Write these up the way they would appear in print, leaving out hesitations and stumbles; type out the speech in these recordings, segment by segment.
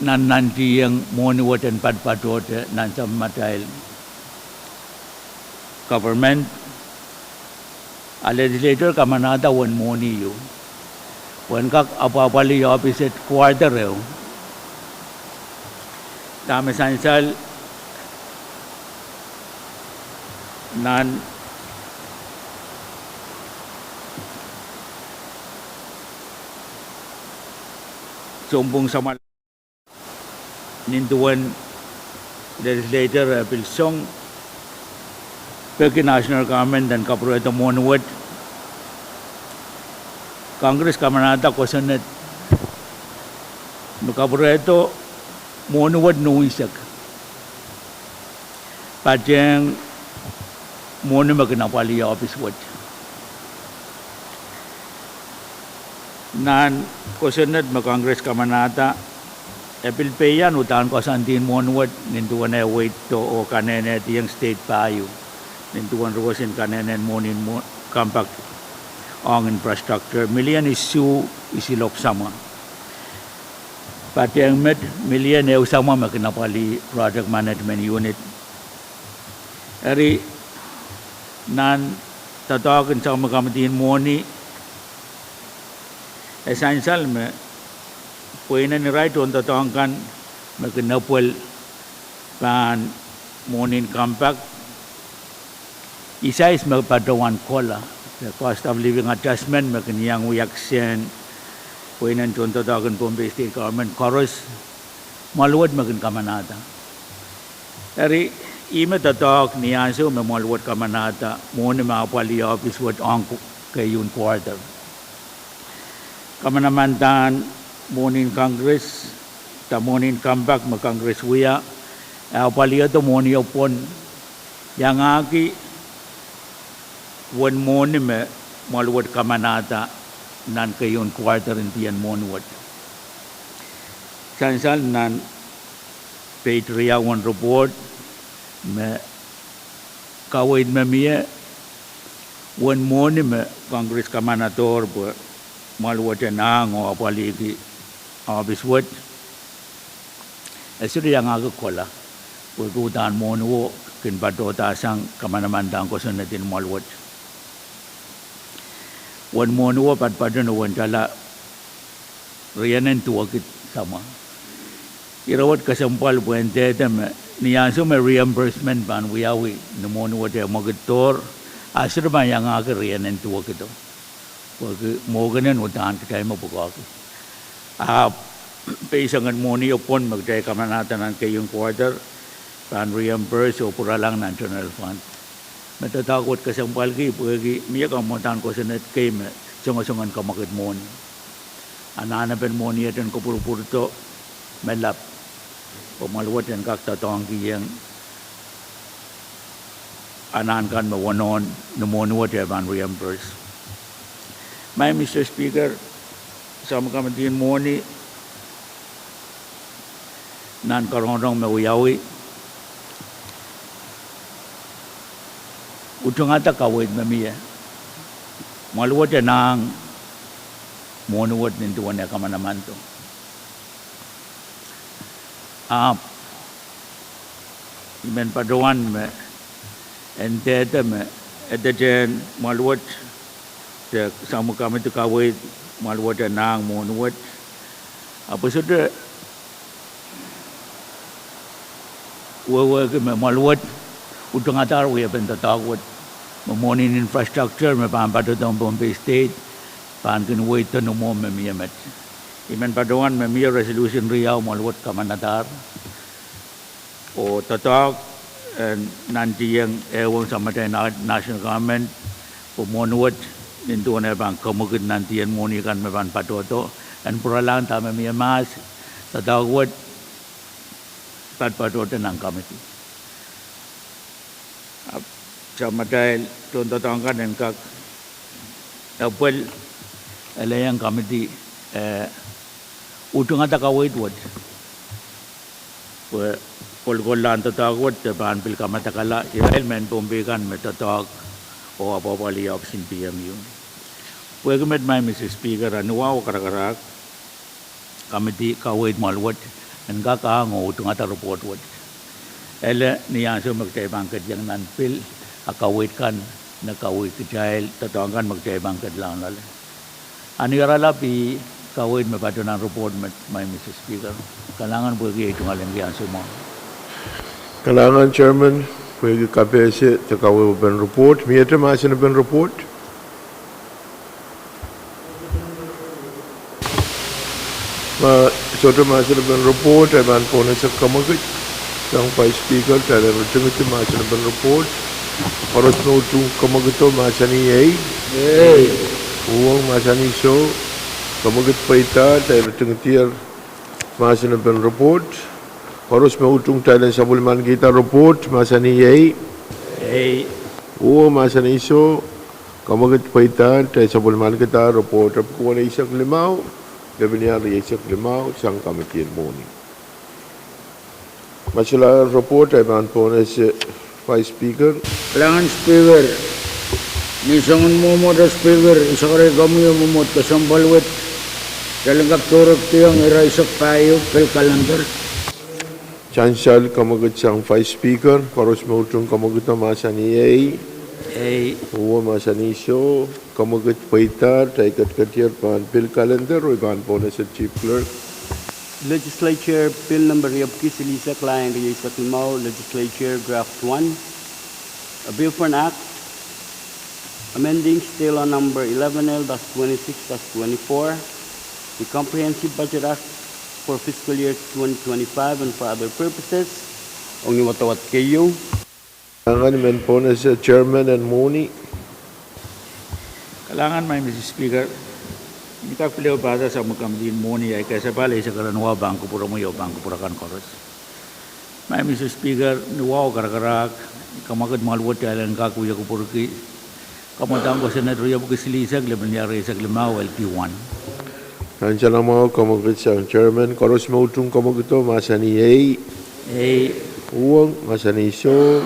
nan nanti yang monuat dan padpatot nan samatail government a legislature kamanada wan moni yu wan kak apa li office quarter reu dame sansal nan sombong sama nintuan legislator pilsong bagi national government dan kapureto monuat Congress kamanata kosanet kapureto monuat nuisak pajang monu magnapali office wat nan kosanet Congress kamanata Epil peyan utan kosantin monuat nintuan wait to o kanene yang state payu nintuan ruasin kanene monin compact on infrastructure million issue isilop sama pati ang med million sama makinapali project management unit eri nan tatawagan sa magkamatiin moni essential me puena ni right on tatangkan makinapol pan monin compact isa is magpadawan kola the cost of living adjustment makiniyang uyaksen puena on tatawagan Pohnpei state government chorus maluwad makin kamanata eri ime tatawag niyaso me maluwad kamanata moni makapali office wad angko kayun quarter kamanamantan morning Congress, the morning comeback ma Congress wiya, palia to morning upon yang aki one morning me maluwad kamanata nan kayon quarter in tiyan monuwad. Sansal nan Patria one report me kawaid me miya one morning me Congress kamanator po maluwad nang o apaligi Biswat, esuri yang aku kola, berkutan mono kin badota sang kamanamandang ko sunatin malwat. Wan mono padpadan wan jala rianan tuwa kit sama. Irawat kasampal buente dem niyaso me reimbursement ban wiyawi no mono de magator asir ba yang aku rianan tuwa kito. Pag moganan utan kita mo pagaki. Paisangan moni upon magday kamanatan ng kayong quarter pan reimburse o pura lang ng national fund. Matatakot ka siyang palgi, pagi miya kamutan ko sa net kay me, sungasungan ka makit moni. Ananapan moni at yung kapurupurto, melap. Pumaluwat yan kaktatawang kiyang anan kan mawanon, numunuwat yan pan reimburse. May Mr. Speaker, sama kamatin moni nan karong mawiyawi utong ata kawid mamiya maluwat nang monuwat nintuan ya kamanaman to imen paduan me entete me etajen maluwat sama kami tu kawid maluwat nang monuwat apa sudah ke maluwat utang atar we benta tawat monin infrastructure me pan padu tong Pohnpei state pan kin wait to no mo me miamet imen paduan me mia resolution riau maluwat kamanatar o tatak nanti yang ewang sama dengan national government o monuwat nintuan bang kemungkinan nanti yang moni kan meban patoto dan puralang tama miya mas tatawat patoto nang kamiti sama dahil tunto tangkan dan kak apel elayang kamiti utang ata kawait wad Polgolan tatawat ban pil kamatakala Israel men Pohnpei kan metatawag o apapali option PM yun. Pwede med may Mr. Speaker anuwa o karakarak committee kawait malwat and gaka ngo tungata report wat ele niya so magtay bangkat yang nanpil akawait kan nakawait kajal tatangkan magtay bangkat lang lala ani arala pi kawait mapado ng report may Mr. Speaker kalangan bagi itong alangyan sumo kalangan chairman pwede kapese takawait ban report miyata masin ban report Soto masin ban report ay ban po na sa kamagit sang Vice Speaker tala rutung ito masin ban report oras na utong kamagito masani ay uwang masani so kamagit pa ita tala rutung ito masin ban report oras na utong tala sa bulman kita report masani ay uwang masani so kamagit pa ita tala sa bulman kita report at kuwa na isang limaw Debennya Reorganization limau sang committee morning. Masalah report ay ban pones Vice Speaker. Kalangan Speaker, ni sangun mo da Speaker, isakare gamu mo kasambalwet. Dalanggap turok tiyang iraisak payo pel calendar. Chancel kamagut sang Vice Speaker, paros mautung kamagut masani Uwa masani so kamagut paitar taikat katiar pan bill calendar o ban pones Chief Clerk. Legislature Bill Number Riabki Silisa Client Reorganization Limau Legislature Draft 1. A bill for an act amending still on number 11L-26-24 the Comprehensive Budget Act for fiscal year 2025 and for other purposes. Ang niwatawat kayo. Kalangan men pones Chairman and Moni. kalangan may Mr. Speaker hindi ka pilih bahasa sa magkamdin moni ay kaysa pala isa karanwa bangko pura mo yung bangko pura kan koros may Mr. Speaker nuwaw karakarak kamagad malwat yalan kakuya ko pura ki kamatang ko senador yabu kisilisag leban yari isag limaw LP1 Kansala mo kamagut sang Chairman koros mautung kamaguto masani uwang masani so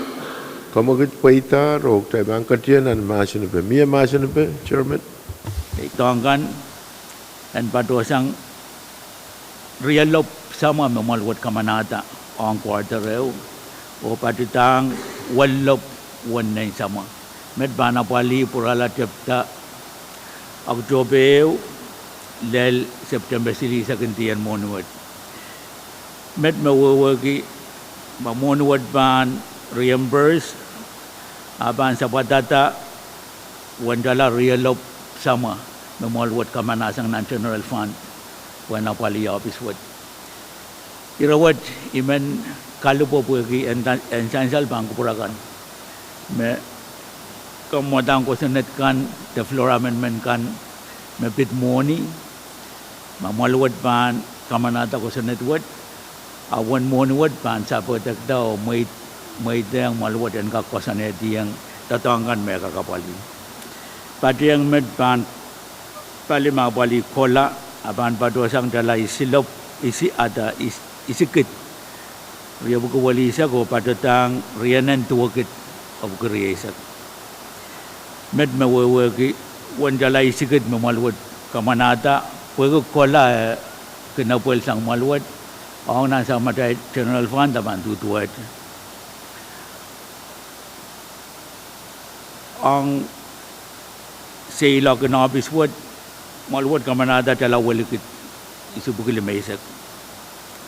kamagut paitar o tay bangkatian an masin pe mia masin pe Chairman itongkan dan padosang realop sama memalwat kamanata ang quarter o patitang walop wanay sama med bana pali purala tepta Oktober lel September sili sa kintian monuwat med mawawagi mamonuwat ban reimburse aban sa patata $1 realop sama memalwat kamanasang ng General Fund wana pali office wat irawat imen kalupo pagi essential bangko purakan me kamodang ko senet kan the floor amendment kan me bit money mamalwat ban kamanata ko senet wat awan money wat ban sa potek daw may dang malwat ang kakosan yang tatangkan me kakapali pati yang med ban pali mabali kola aban padosang dala isilop isi ada isikit ria buku wali isa ko padatang rianan tuwakit of creation med mawawagi wan dala isikit mamalwat kamanata pwego kola kinapwel sang malwat ang nasa matay General Fund taman tutuwat ang sila kinabis wat malwat kamanada tala walikit isubukil maisak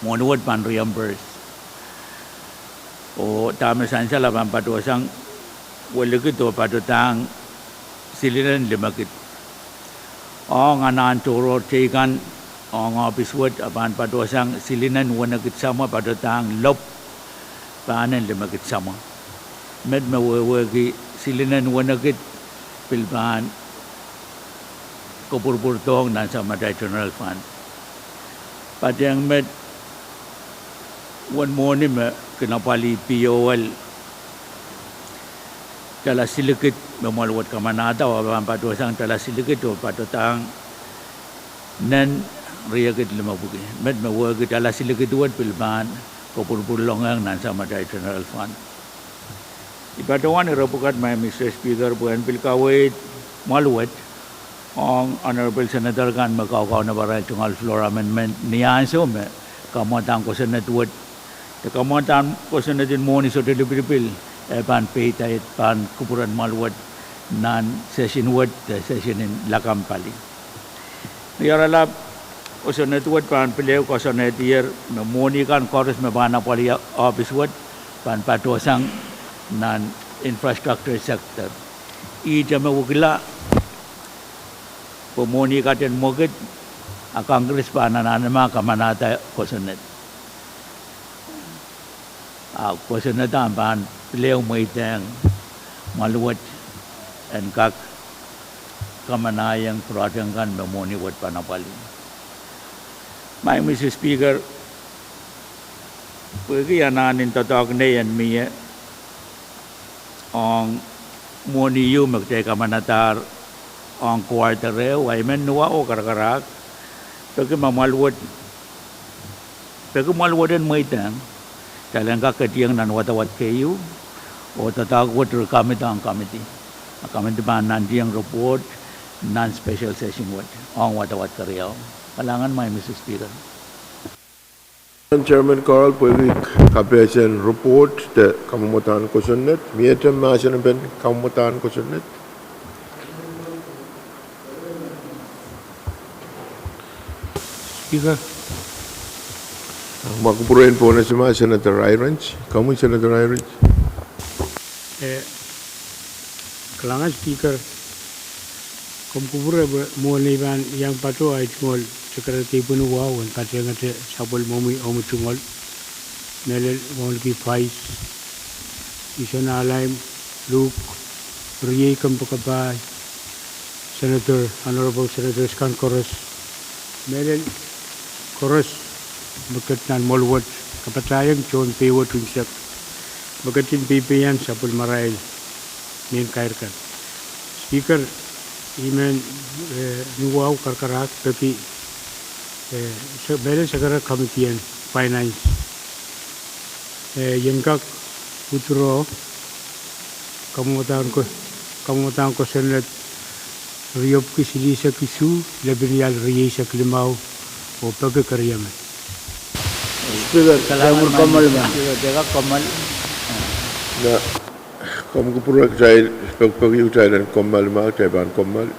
monuwat pan reimburse o tama sansa laban padosang walikit o padotang silinan limakit ang anan turo tigan ang office wat aban padosang silinan wanakit sama padotang lop panen limakit sama med mawawagi silinan wanakit pilbahan kupur-purtong nasa Maday General Fund. Pati ang med one morning kinapali POL tala silikit memalwat kamanata o pampatosang tala silikit o patotang nan riyakit limabuki. Med mawagit tala silikit uwad pilbahan kupur-purlongang nasa Maday General Fund. Ipatawan irapukat may Mr. Speaker buwan pilkawit malwat Honorable Senator kan makau na barai tunggal floor amendment niya so me kamutan ko Senate word the kamutan ko Senate in morning so delivery bill pan pay tait pan kupuran malwat nan session word the session in Lakampali niyarala ko Senate word pan pileo ko Senate year me morning kan chorus me bana pali office word pan patosang nan infrastructure sector ita me wukila pemoni katen moget a Congress pa nananama kamanata kosonet a kosonet ang pan pileo moiteng maluwat and kak kamanayang projangkan memoni wat panapali. My Mr. Speaker, pagi ananin tatak ne yan miye ang moni yu magte kamanatar ang quarter ay men nuwa o karakarak pagi mamalwad den moiteng talang kakatiang nan watawat kayo o tatagwat kamit ang committee ba nandiang report non-special session wat ang watawat kariyaw kalangan may Mr. Speaker. Chairman Carl, pwede kapiasan report the kamutan ko sunnet. Miyatam masan ben kamutan ko sunnet. Speaker, Magpupuruin po na si Senator Irons. Kamu Senator Irons? Kelangan Speaker, kumpulnya mulai ban yang patu ay tungol sekretari penuh wan kata ngate sabol momi omu tungol melel mulki fais isona alaim Luke Riye kampakabay Senator Honorable Senator Skan Koros melel Koros bekat nan molwat kapatayang John Pewo tunsak bekatin pipian sabol marail min kairkan Speaker imen nuwau karkarak tapi bere segera komitian finance yengkak utro kamutan ko Senate riop kisili sa kisu lebinial riye sa klimau o pagkakariyaman. Speaker, kalamur kamal ba? Teka kamal. Na kamu kupuruk saya pagi utai dan komal mak teban komal.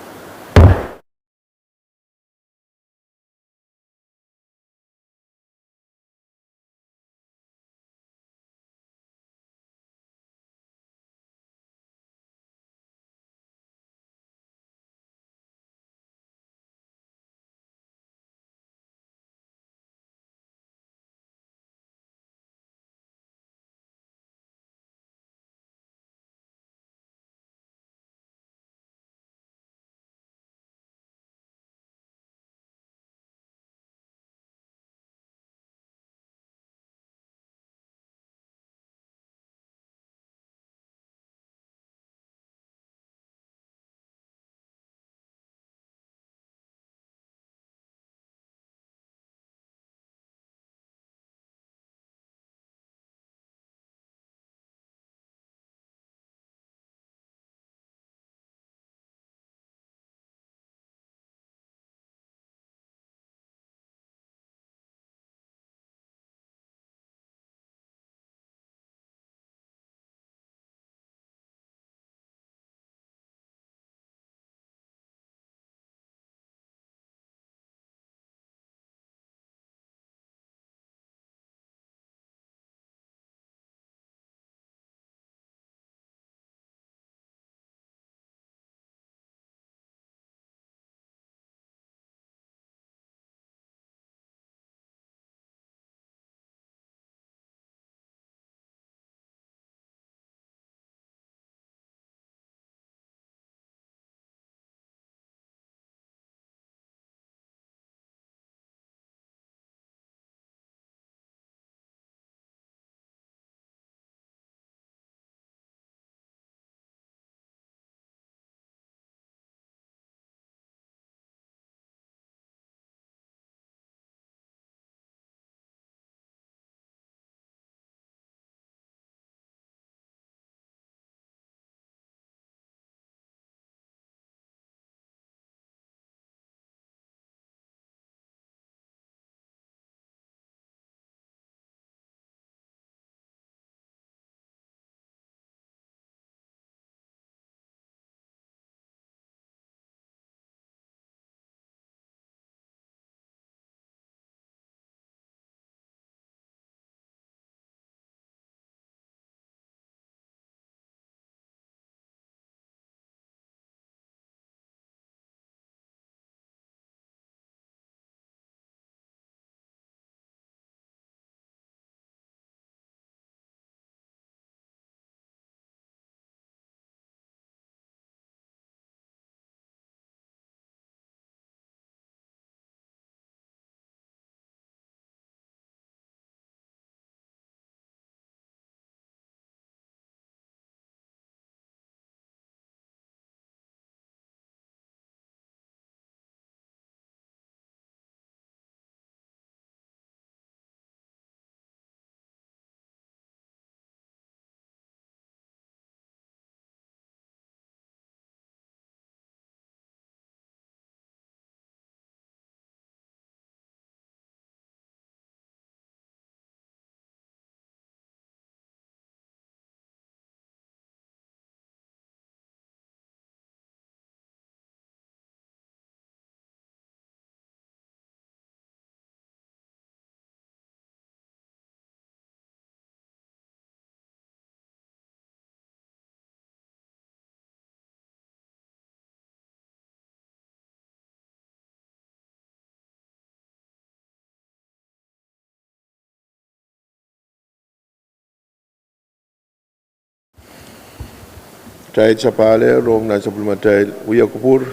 Tay sapale rong na supplemental uya kupur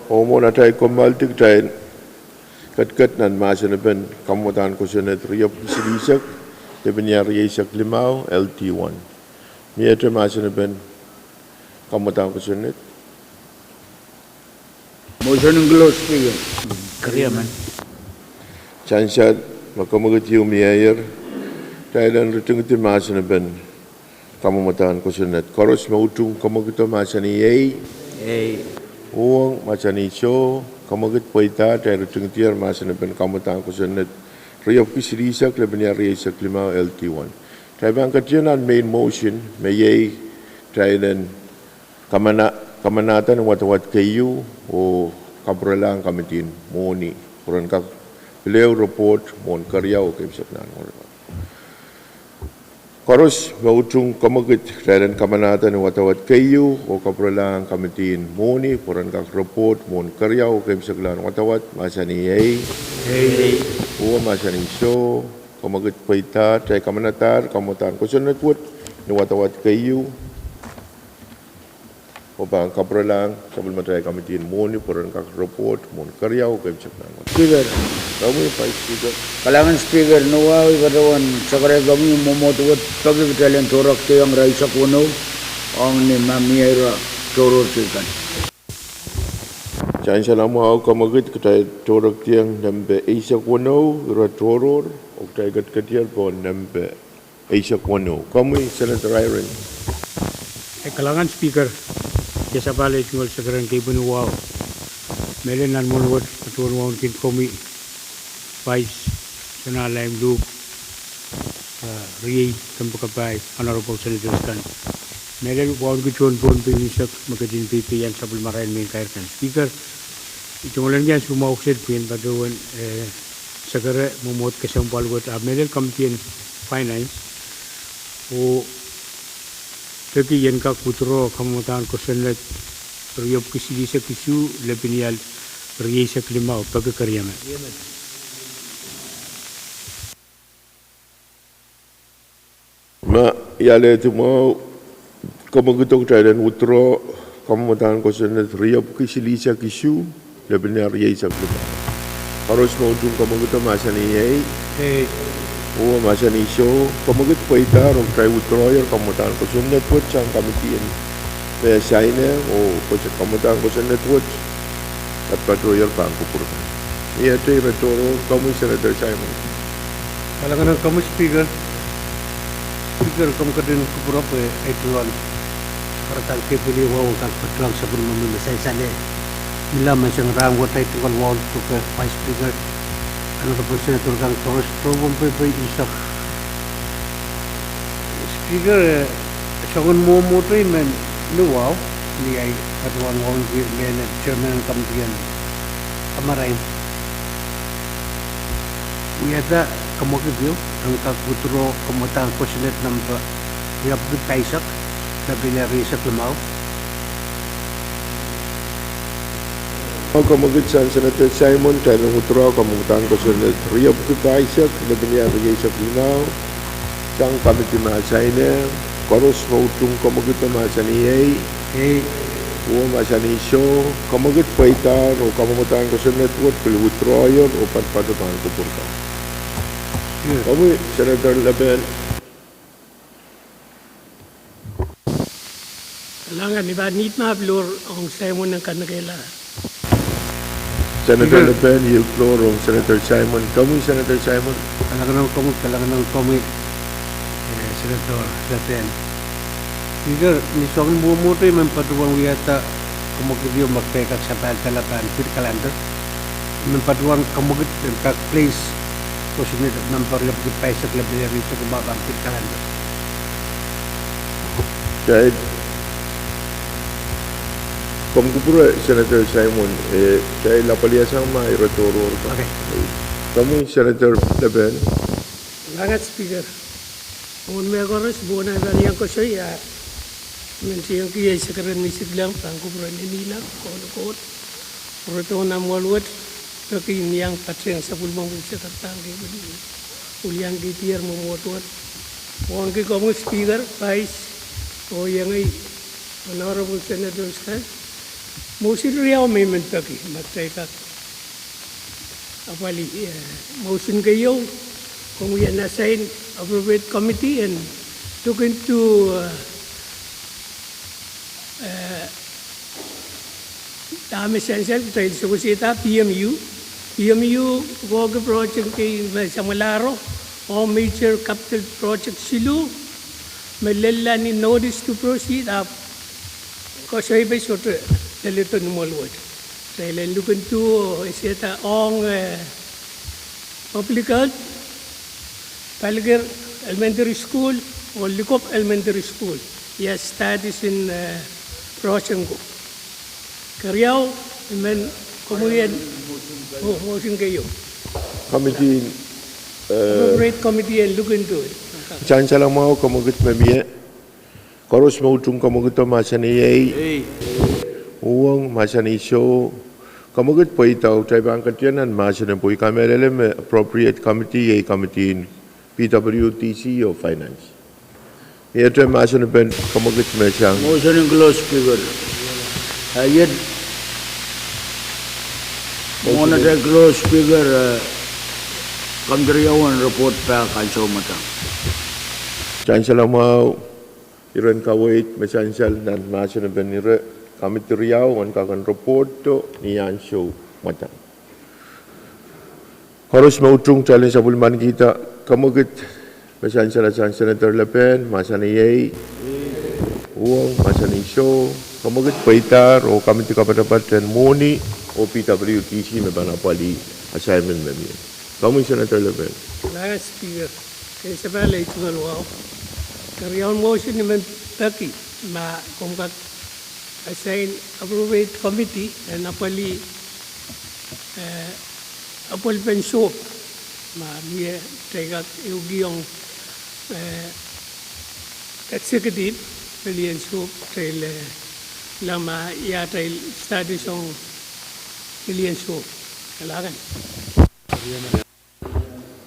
homo na tay komaltik tay kat nan masana ben kamutan ko senet riop silisak debenya riyak limau LT1 miete masana ben kamutan ko senet Motion in close, Speaker. Korea man. chansat makamugat yu miayer Thailand ritingti masana ben kamutan ko senet koros mautung kamagito masani yei uang masani show kamagit poita Thailand ritingti masana ben kamutan ko senet riop kisilisak lebenya riyak limau LT1 Thailand katianan main motion mayay Thailand kamanatan wat kayu o kabralang kamitin moni puran ka beliau report mon karyau ke bisaknan koros mautung kamagit Thailand kamanatan wat kayu o kabralang kamitin moni puran ka report mon karyau ke bisaknan wat masani ai o masani show kamagit paita tay kamanatar kamutan ko sunat wat kayu Obang kapralang sebelum matrai kamitin moni puran kak report mon karyau ke bisaknan Speaker. kami Vice Speaker Kalangan Speaker, nawawi katawan sakare kami memotuat pagi kalian torak tiang raisa kuno ang ni mamiera toror sikan. Jangan salah mau kamagit kita torak tiang nambe Asia kuno ratoror o kita gat ketiar pon nambe Asia kuno kami Senator Iron Kalangan speaker jasa balik ngol sekarang kay bunuwaw melenan mulwat patuan wawn kin komi vice senalaim loop riyay kampakapay honorable senators kan melen wawn kichon Pohnpei misak makadin pipi yan sabul marayan main kairkan speaker itungulan yan sumauksid pin patuan segera memot kesampal buat melen kamtian finance o Tapi yang kak putro kamutan ko senat riop kisilisa kisu lebinial riyesa klima pag karyama. ma yale tu mau kamagitok Thailand utro kamutan ko senat riop kisilisa kisu lebenya riesa klima harus mau tung kamagito masani yai o masani show kamagit paita rong try utroyer kamutan ko sunnet put sang kamitin be saine o ko kamutan ko sunnet put at patroyer bangko purkan iya tay retoro kamu Senator Simon Kalangan kamu speaker kamu kadin kuburapa ituan sekarang ke beli wau kan petlang sebelum memisai sana bila macam rang watai tukal wau tu ke vice speaker ano to senator kang Torres Pohnpei isak speaker sangon mo to men luwaw ni ay katuan wau men chairman kampiyan amaray uyada kamu kebio ang kakutro kamutan ko sinet namba yapit kaisak na binarisak lumaw kamagit san Senator Simon Thailand utro kamutan ko sunnet riop kaisak lebenya riesa klima sang kamitin masaine koros mau tung kamagit masani yai o masani show kamagit paita o kamutan ko sunnet put pelu utroyer o patpatapan ko purka kami Senator Laben Kalangan iba need mablur ang Simon ng kanagela. Senator Laben yield floor o Senator Simon kami Senator Simon kalangan ng kami senator Laten speaker ni sokan mo to men patuang wiyata kamu kebio magpekak sa pagkalapan pir kalender men patuang kamu kak place ko sinit number lab di paisa lebih dari itu kebabang pir kalender kahit Pamkupura Senator Simon kahit lapaliasang may retoro okay kami Senator Laben Kalangan speaker. Kung may agoras buwan na yang ko siya siyang kiyay sekarang nisip lang pangko buwan nila ko Roto na mwalwat tapi yang patreng sa pulmong bisa tertang ke budi uliang ke tiar memotwat wong ke komo speaker vice o yang ai Honorable Senators, motion riyaw may mentaki magtayka apali motion kayo kung yan assign appropriate committee and look into dami essential dahil sa kusita PMU wag project kay sa Malaro o major capital project silu may ni notice to proceed up kasi ay sort dalito numolwat dahil look into isita ong public health Palgar Elementary School or Likop Elementary School yes studies in Rochenko Karyao men kumuyan motion kayo Committee appropriate committee and look into it Chan salang mau kamugut memie. Koros mau tung kamuguto masani yei. Uang masani show. Kamugut poi tau trai bang katianan masani poi kamerele me appropriate committee yei committee in PWTC or finance. Ia trai masani ben kamugut mesang. Motion in close, Speaker. Yet, monitor close, Speaker. Kamdriyawan report pa kanso mata. Chan salang mau iran kawait mesansal dan masani ben ire committee riau on kakan report to nian show mata. Harus mau tung challenge sabulman kita kamugut mesansal Senator Le Pen masani yei uang masani show kamugut paitar o committee kapatapatan moni o PWTC me banapali assignment memi. Kamu Senator Le Pen. last speaker kay sa balay tungal wow karyaw motion naman taki ma kung kat assign appropriate committee and napali apol pensyo ma miye tegat yung executive million soup trail lama ya trail studies on million soup kalagan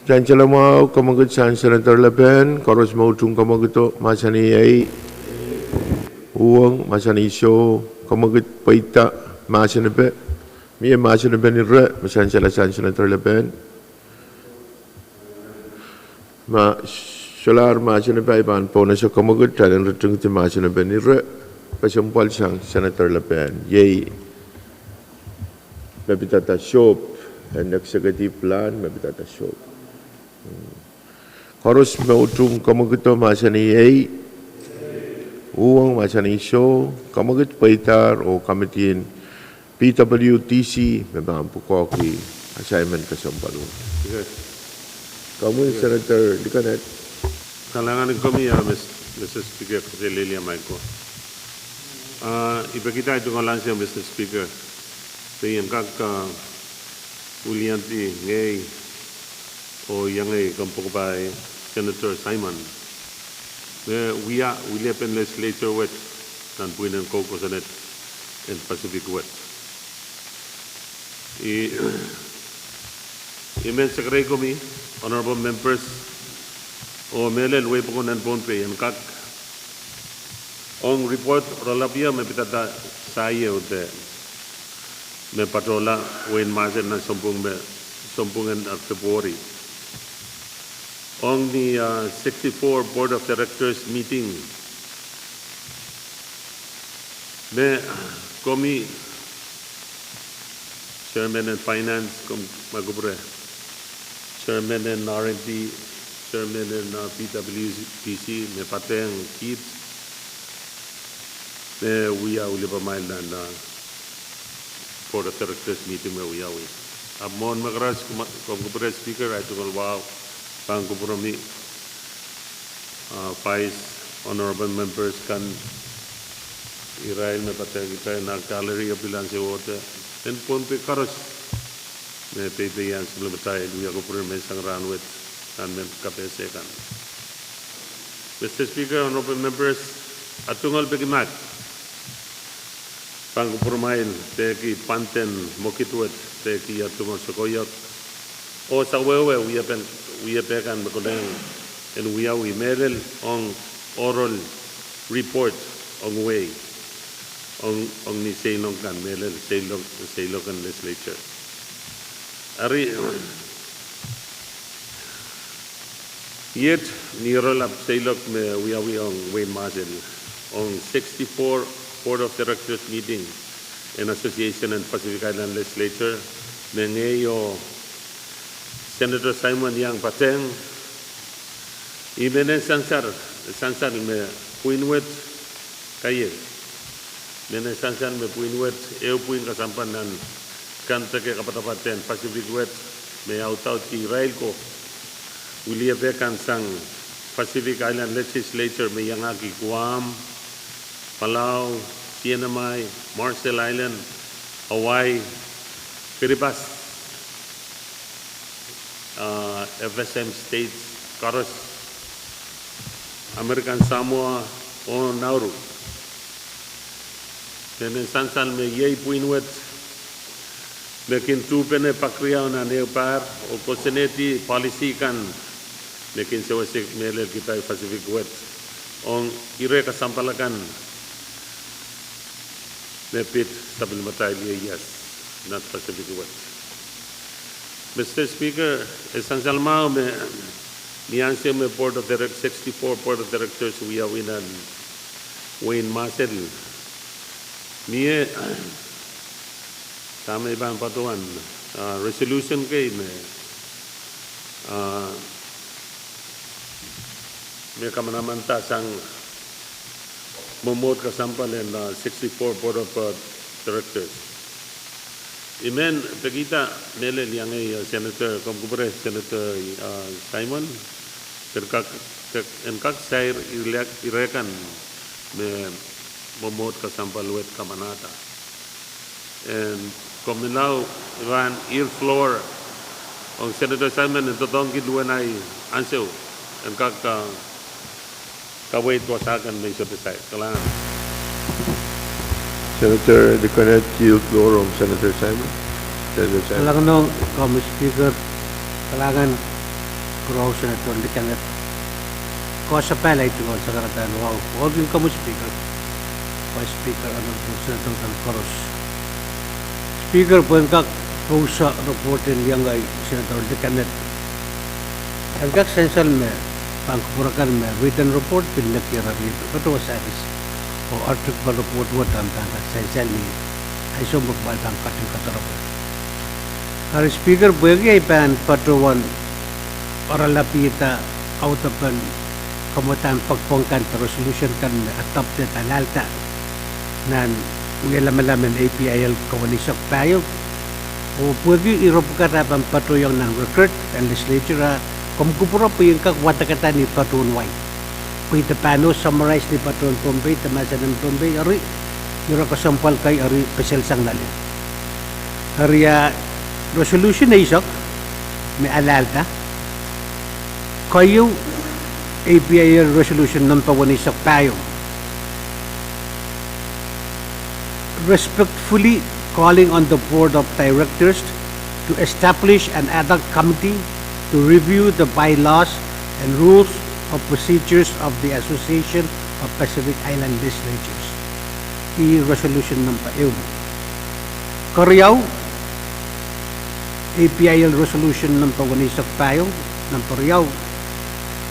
Chan salang mau kamugut Senator Le Pen koros mau tung kamuguto masani yei uang masani show kamugut paita masani pe miye masani ben ire mesansal Senator Le Pen ma solar masani pe ban pona so kamugut talan retung ti masani ben ire pasampal sang Senator Le Pen yei mabitata shop and executive plan mabitata shop Harus mau tung kamuguto masani yei uang masani show kamugut paitar o committee PWTC memang pukoki assignment kesampalu. Kamu Senator Dikanet. Kalangan kami ya Mr. Speaker Lilia Maiko. Iba kita itu ngalansi Mr. Speaker. Sayang kak ulianti ngay o yang ay Pohnpei Senator Simon. We live in Legislature with dan puinan Coco Senate and Pacific West. Imen Secretary kami, honorable members, o melel way po nan Pohnpei and kak on report rolapia me pitata sayo de me patrola wen masen na sompungan at February. On the 64 Board of Directors meeting, me komi Chairman and Finance Magubure, Chairman and R&D, Chairman and PWTC, me pateng kids, me we are ulipa mile and Board of Directors meeting me we are with. Amon magras Magubure Speaker, I took a wow. Pangkuprami, Vice Honorable Members kan Irail me patay kita na gallery of Bilanse Water and Pohnpei Karos me pepe yan sebelum patay luya ko puro me sang ranwet kan me kapese kan. Mr. Speaker, Honorable Members, atungal pekimak pangkupromain teki panten mokitwet teki atungal sokoyak o sa wewe we have kan makuleng and we merel on oral report on way ong ni Ceylon kan mele Ceylon kan legislature. Ari yet ni roll up Ceylon me we on Wayne Marshall on 64 Board of Directors meeting in Association and Pacific Island Legislature me ngayo Senator Simon Yang Pateng imene sansar me puinwet kaye mene sansar me puinwet puin kasampanan kanta ke kapatapaten Pacific Wet me autau ti rail ko William Bekan sang Pacific Island Legislature me yangaki Guam, Palau, Sienamay, Marshall Island, Hawaii, Kiribati, FSM states, Coros, American Samoa, o Nauru. Then sansan me yei puinwet Mekin tu pene pakriau na neupar o koseneti policy kan mekin sewasik mele kita Pacific Wet ong ire kasampalakan nepit sabil matai yes not Pacific Wet. Mr. Speaker, essential mau me nianse me board of directors 64 board of directors we are winan Wayne Marshall mie Tama ibang patuan resolution kay may kamanamanta sang momot kasampal in 64 Board of Directors. Imen pagkita nele yang Senator Komkupre Senator Simon terkak sair irekan me momot kasampal wet kamanata. And Kominaw ran ear floor on Senator Simon and totong kiduan ay ansew and kawait wasakan may sopisay. Kailangan. Senator De Conet yield floor on Senator Simon. Senator Simon. Kailangan nung Speaker, kailangan kuraw Senator De Conet. Kosa pala ito sa karatan. Wow. Huwag yung Speaker. Vice Speaker, Senator Koros. Speaker pagkak pusa reportin yang ay Senator De Conet. Agak sensal me pangkurakan me written report pinakira rito. Kato saris o article report watan tangka sensal ni ay sumbok batang kating katarap. Hari Speaker bagi ay pan patuan para lapita autapan kamutan pagpongkan resolution kan atap de talalta nan Ulaman APIL kawanisok tayo o pwede iropukarapan patuyang ng record and legislature kumkupura po yung kakwata-kata ni Patun White. Pwede paano summarize ni Patun Pohnpei, tamasa ng Pohnpei, ari, yung kasampal kay ari pesel sang nalin. Ari resolution na isok, may alalta, kayo APIL resolution ng kawanisok tayo. Respectfully calling on the Board of Directors to establish an ad hoc committee to review the bylaws and rules of procedures of the Association of Pacific Island Legislatures. Resolution number 1. Koreaw, APIL resolution number 1 isok tayo, number yaw,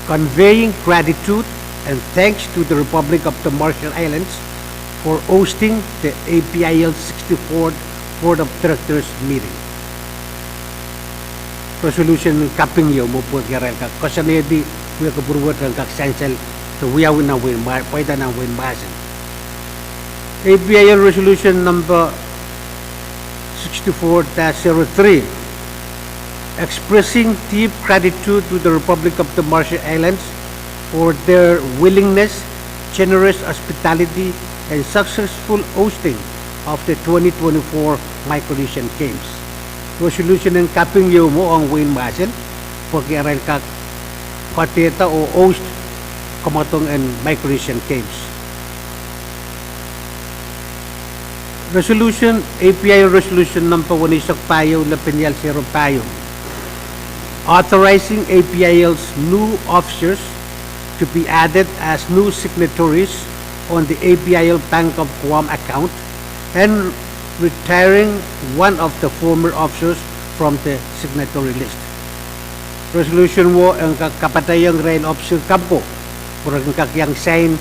conveying gratitude and thanks to the Republic of the Marshall Islands for hosting the APIL 64th Board of Directors meeting. Resolution kaping yo mo po kiral ka kasanedi we ka buruwat ang kaksensel to we are na win pwede na win basin. APIL resolution number 64-03 expressing deep gratitude to the Republic of the Marshall Islands for their willingness, generous hospitality, and successful hosting of the 2024 Micronesian Games. Resolution ng kaping yo mo ang Wayne Marshall pagkiaral ka kateta o host kamatong and Micronesian Games. Resolution, API resolution number 1 isok payo na pinyal 0 payo authorizing APIL's new officers to be added as new signatories on the APIL Bank of Guam account and retiring one of the former officers from the signatory list. Resolution wo ang kapatayang rail officer kampo pura ang kakyang sign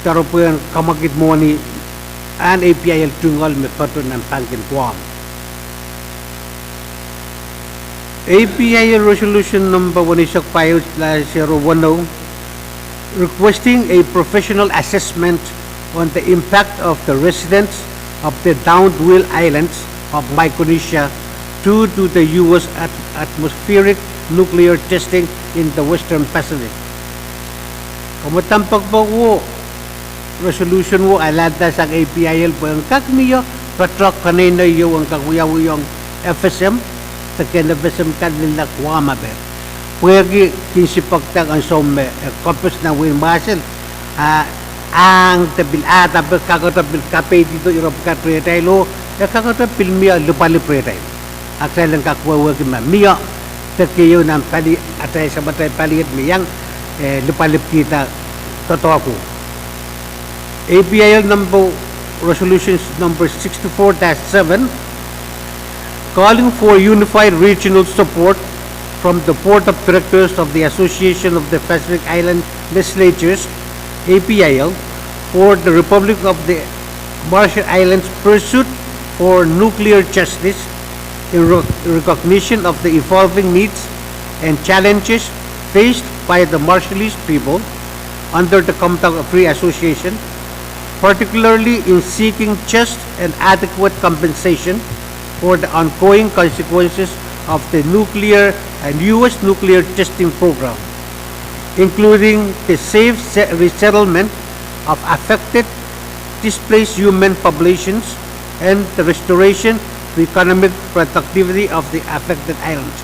tarupuyan kamagit mo ni an APIL tunggal me patun ng Pangkin Guam. APIL resolution number 1-5/010 requesting a professional assessment on the impact of the residents of the downed wheel islands of Micronesia due to the U.S. atmospheric nuclear testing in the Western Pacific. Kamutampak po ko resolution wo alada sa APIL po ang kakmiyo patrok kanina yung ang kakuyawuyong FSM sa FSM kanila kuwama be. Pwede kinsipagtag ang some kopos na win muscle ang tabilata berkakatabel kape dito Europe ka tretaylo kakatabil miya lupali pretay aksay lang kakwawa kima miya terkiyo ng pali atay sa batay paliit miyang lupalip kita totoo ko. APIL resolutions number 64-7 calling for unified regional support from the Board of Directors of the Association of the Pacific Island Legislatures, APIL, for the Republic of the Marshall Islands' pursuit for nuclear justice in recognition of the evolving needs and challenges faced by the Marshallese people under the Commonwealth Free Association, particularly in seeking just and adequate compensation for the ongoing consequences of the nuclear and U.S. nuclear testing program, including the safe resettlement of affected displaced human populations and the restoration of economic productivity of the affected islands.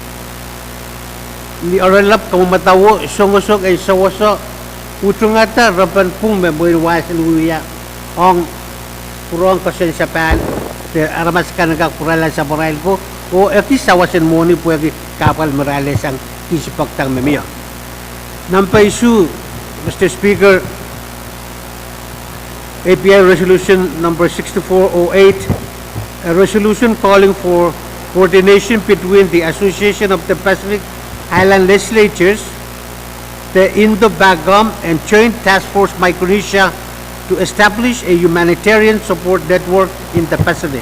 Ni oralap kamumatawo songosok ay sawaso utungata rapan pung memoiwas luya ong purong kasensyapan de aramas kanaga kurala sa moral ko o sawasin mo ni pwede kapal morales ang kisipagtang memiyo. Nampaisu, Mr. Speaker, API resolution number 6408, a resolution calling for coordination between the Association of the Pacific Island Legislatures, the Indo-Bagam and Joint Task Force Micronesia to establish a humanitarian support network in the Pacific.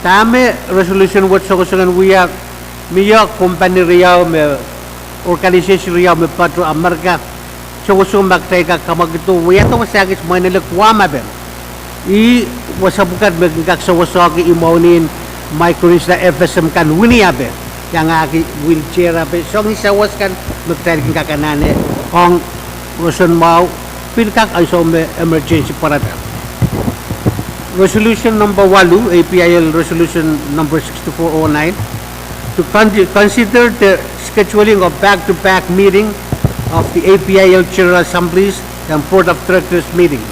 Tame resolution what sokosangan wiya miya company riyaw me organization riyaw me patro Amerika sokosong magtayka kamagito wiya to masagis Manila kuwama ben I wasabukat magkak sawasaki imaunin Micronesia FSM kan winiya ben yang aki wheelchair abe song isawas kan magtaykin kakanane kong roson mau pilkak ay some emergency parada. Resolution number 8, APIL resolution number 6409, to consider the scheduling of back-to-back meeting of the APIL General Assemblies and Board of Directors meeting.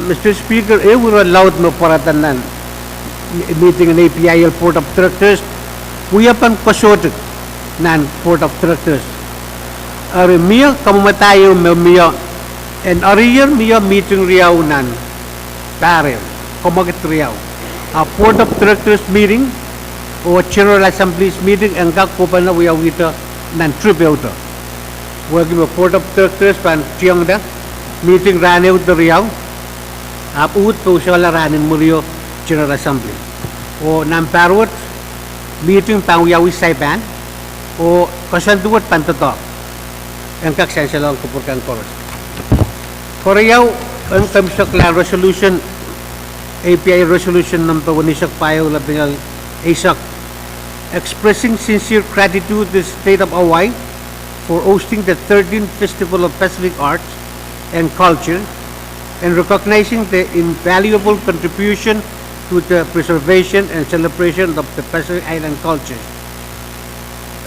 Mr. Speaker, we were allowed no paratanan meeting in APIL Board of Directors. We have been consulted nan Board of Directors. Are miya kamumatayo miya and are miya meeting riyaw nan Barrel, Komagit Riyaw. A Board of Directors meeting o General Assemblies meeting ang kakupan na wiyawita ng tribute. Wagi mo Board of Directors pan tiyang da meeting ranew the Riyaw. Aput po siya laranin mo riyo General Assembly. O namparwat meeting pang wiyawi saiban o kasanduwat pantoto. Ang kaksensa lang kupurkan koros. Koreyaw ang kamsakla resolution API resolution number 1-5 ASAC expressing sincere gratitude to the state of Hawaii for hosting the 13th Festival of Pacific Arts and Culture and recognizing the invaluable contribution to the preservation and celebration of the Pacific Island culture.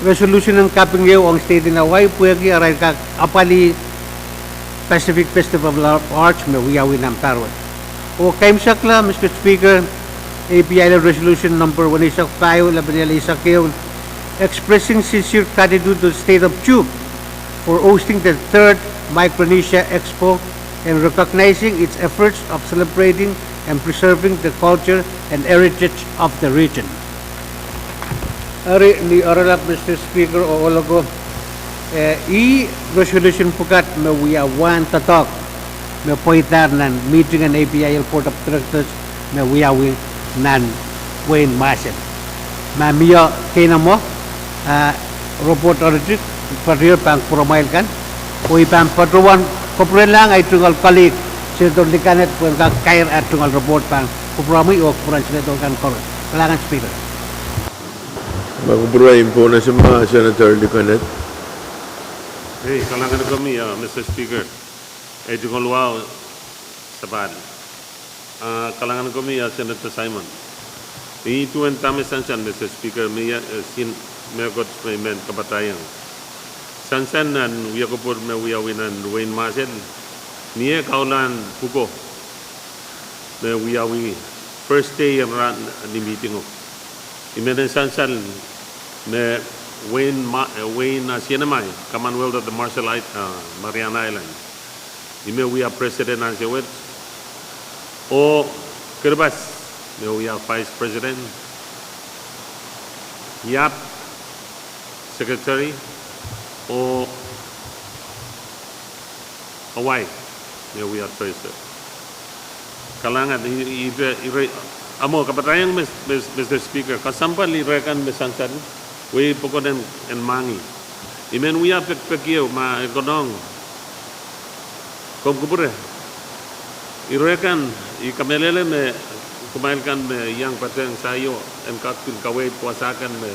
Resolution ng kapingyaw ang state in Hawaii pwede aray ka apali Pacific Festival of Arts may wiyawi ng tarot. O kaimsakla, Mr. Speaker, APIL resolution number 1-5 expressing sincere gratitude to the state of Chub for hosting the 3rd Micronesia Expo and recognizing its efforts of celebrating and preserving the culture and heritage of the region. Ari ni Oralak, Mr. Speaker, o Olago, resolution pukat me we are one to talk me poitar nan meeting an APIL Board of Directors me we are win nan Wayne Marshall. Mamiyo kena mo report origin parir pang promail kan ui pang patruan kopren lang ay tunggal kalik senator likanet pun ka kair at tunggal report pang kuprami o kuran senator kan kor kalangan speaker. Magpurahin po na si mga Senator Licanet. Hey, kalangan kami, Mr. Speaker. Ejong luau saban. Kalangan kami, Senator Simon. Itu yang kami sansan, Mr. Speaker, sin megot payment kapatayan. Sansan nan wiyakupur me wiyawinan Wayne Marshall. Niye kaulan puko. Me wiyawi first day yang ran ni meeting ko. Imenen sansan me Wayne Sienamay, Commonwealth of the Mariana Islands. Ime we are president and sewet. O Kirbas, me we are vice president. Yap, secretary. O Hawaii, me we are president. Kalangan amo kapatayang Mr. Speaker, kasampal irekan besansan. We pokoden en mangi. Imen we are pekio ma ekonong. Kom kupure. Irekan ikamelele me kumailkan me yang pateng sayo en kakil kawai puasakan me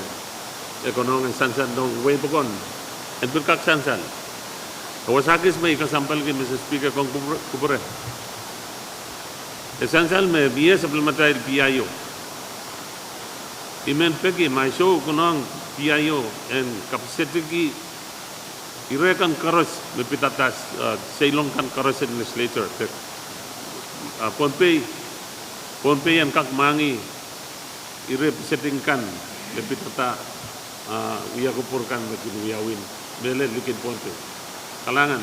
ekonong en sansan dong we pokon. En berkak sansan. Kawasakis me ikasampal ke Mr. Speaker kom kupure. Esansal me biye supplementary PIO. Imen peki my show kunong PIO and capacity ki irekan karos me pitatas Ceylon kan karos legislature pek Pohnpei and kak mangi representing kan me pitata uya kupurkan me wiyawin bele likin Pohnpei kalangan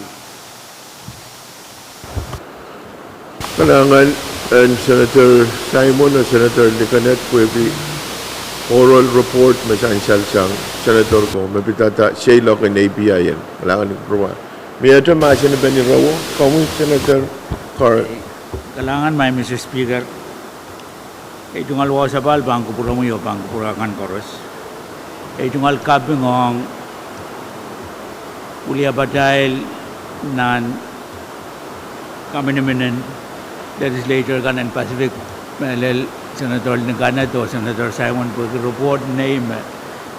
and Senator Simon and Senator Licanet pwede oral report masansal sang Senator ko mapitata Shalok and API yan. Kailangan ng pruwa. May ito masin na ba ni Rawo? Kamu Senator Carl? Kailangan may Mr. Speaker. Itong alwa sa bal, bangko pura mo yun, bangko pura kan koros. Itong alkabing ng uliya batay nan kami namin Legislature kan and Pacific Melel Senator Licanet o Senator Simon pag report name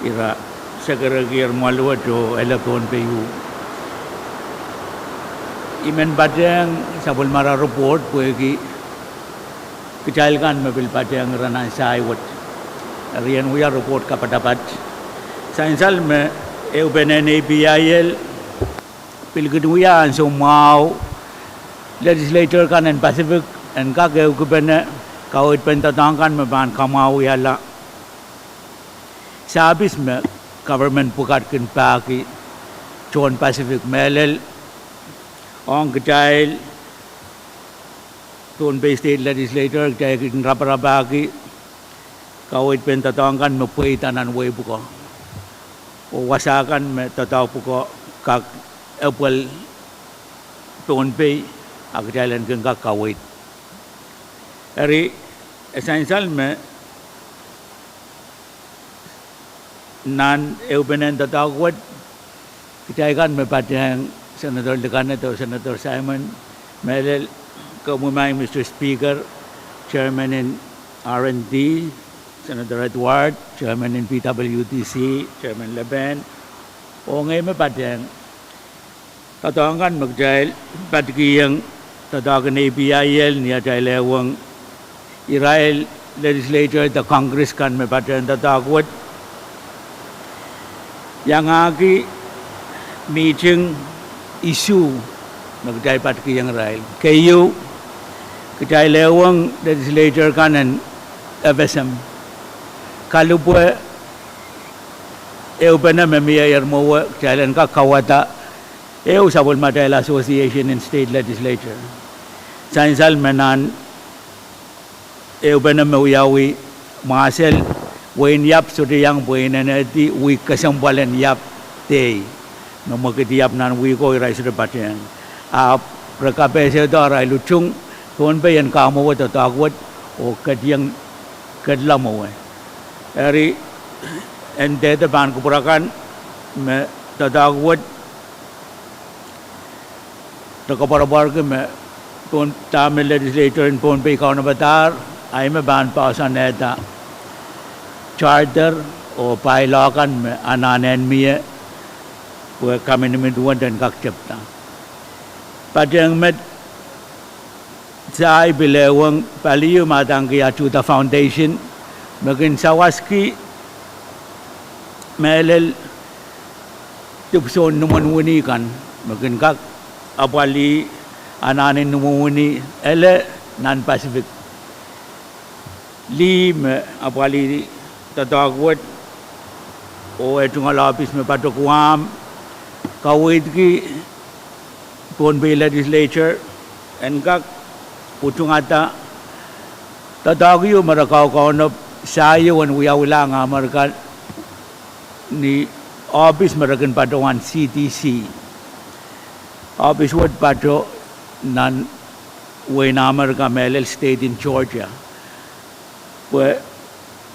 ira Secretary Maluat o Pohnpei imen batang sabol mara report pagi kecil kan mobil batang ranan saiwat rian uya report kapadapat sainsal me eubenan APIL pilgeduya anso mau Legislature kan and Pacific and kageu kubene kawit pentatangkan meban kamau yala sabis me government pukat kin paki chon Pacific melel ong kecil Pohnpei State Legislature kaya kin rapa-rapaki kawit pentatangkan mepui tanan way buko o wasakan me tataw puko kak epal Pohnpei ak jalan gengga kawit. Eri essential me nan eubenan tatawat kitaikan me patang Senator Licanet atau Senator Simon melel kamumay Mr. Speaker, Chairman in R&D, Senator Edward, Chairman in PWTC, Chairman Leben, o ngayon me patang tatawangkan magjail patkiyang tatawagan APIL niya jailewang Israel Legislature the Congress kan may patyan tatawag yang aki meeting issue magjail patkiyang Israel kayo jailewang Legislature kanan FSM kalau pun eupena memia yarmawa jailan ka kawata Eu sabol Matay Association in State Legislature. Sainsal menan eu benam uyawi masel wain yap sudi yang wain nanti wi kesembalan yap tei. Nomor ketiap nan wi ko irai sudah patien. Perkape seda rai lucung Pohnpei yang kamu wat atau akwat o ketiang kedlam awai. Eri ente depan kupurakan me tatakwat terkapar-par ke me Tamil Legislature in Pohnpei kau nabatar ay me ban pasan eta charter o pailakan me ananen mie we kami ni duan dan kak cepta. Padang met saya bilewang paliu matang kia Chuta Foundation makin sawaski melel tupson numanwini kan makin kak apali ananin numanwini ele non Pacific li me apali tatagwat o etungal office me patokuam kawit ki Pohnpei Legislature and kak putung ata tatagyo marakaw kaunop sayo wan uyawilang maraka ni office marakan patuan CTC office wad pato nan wena maraka Melel State in Georgia we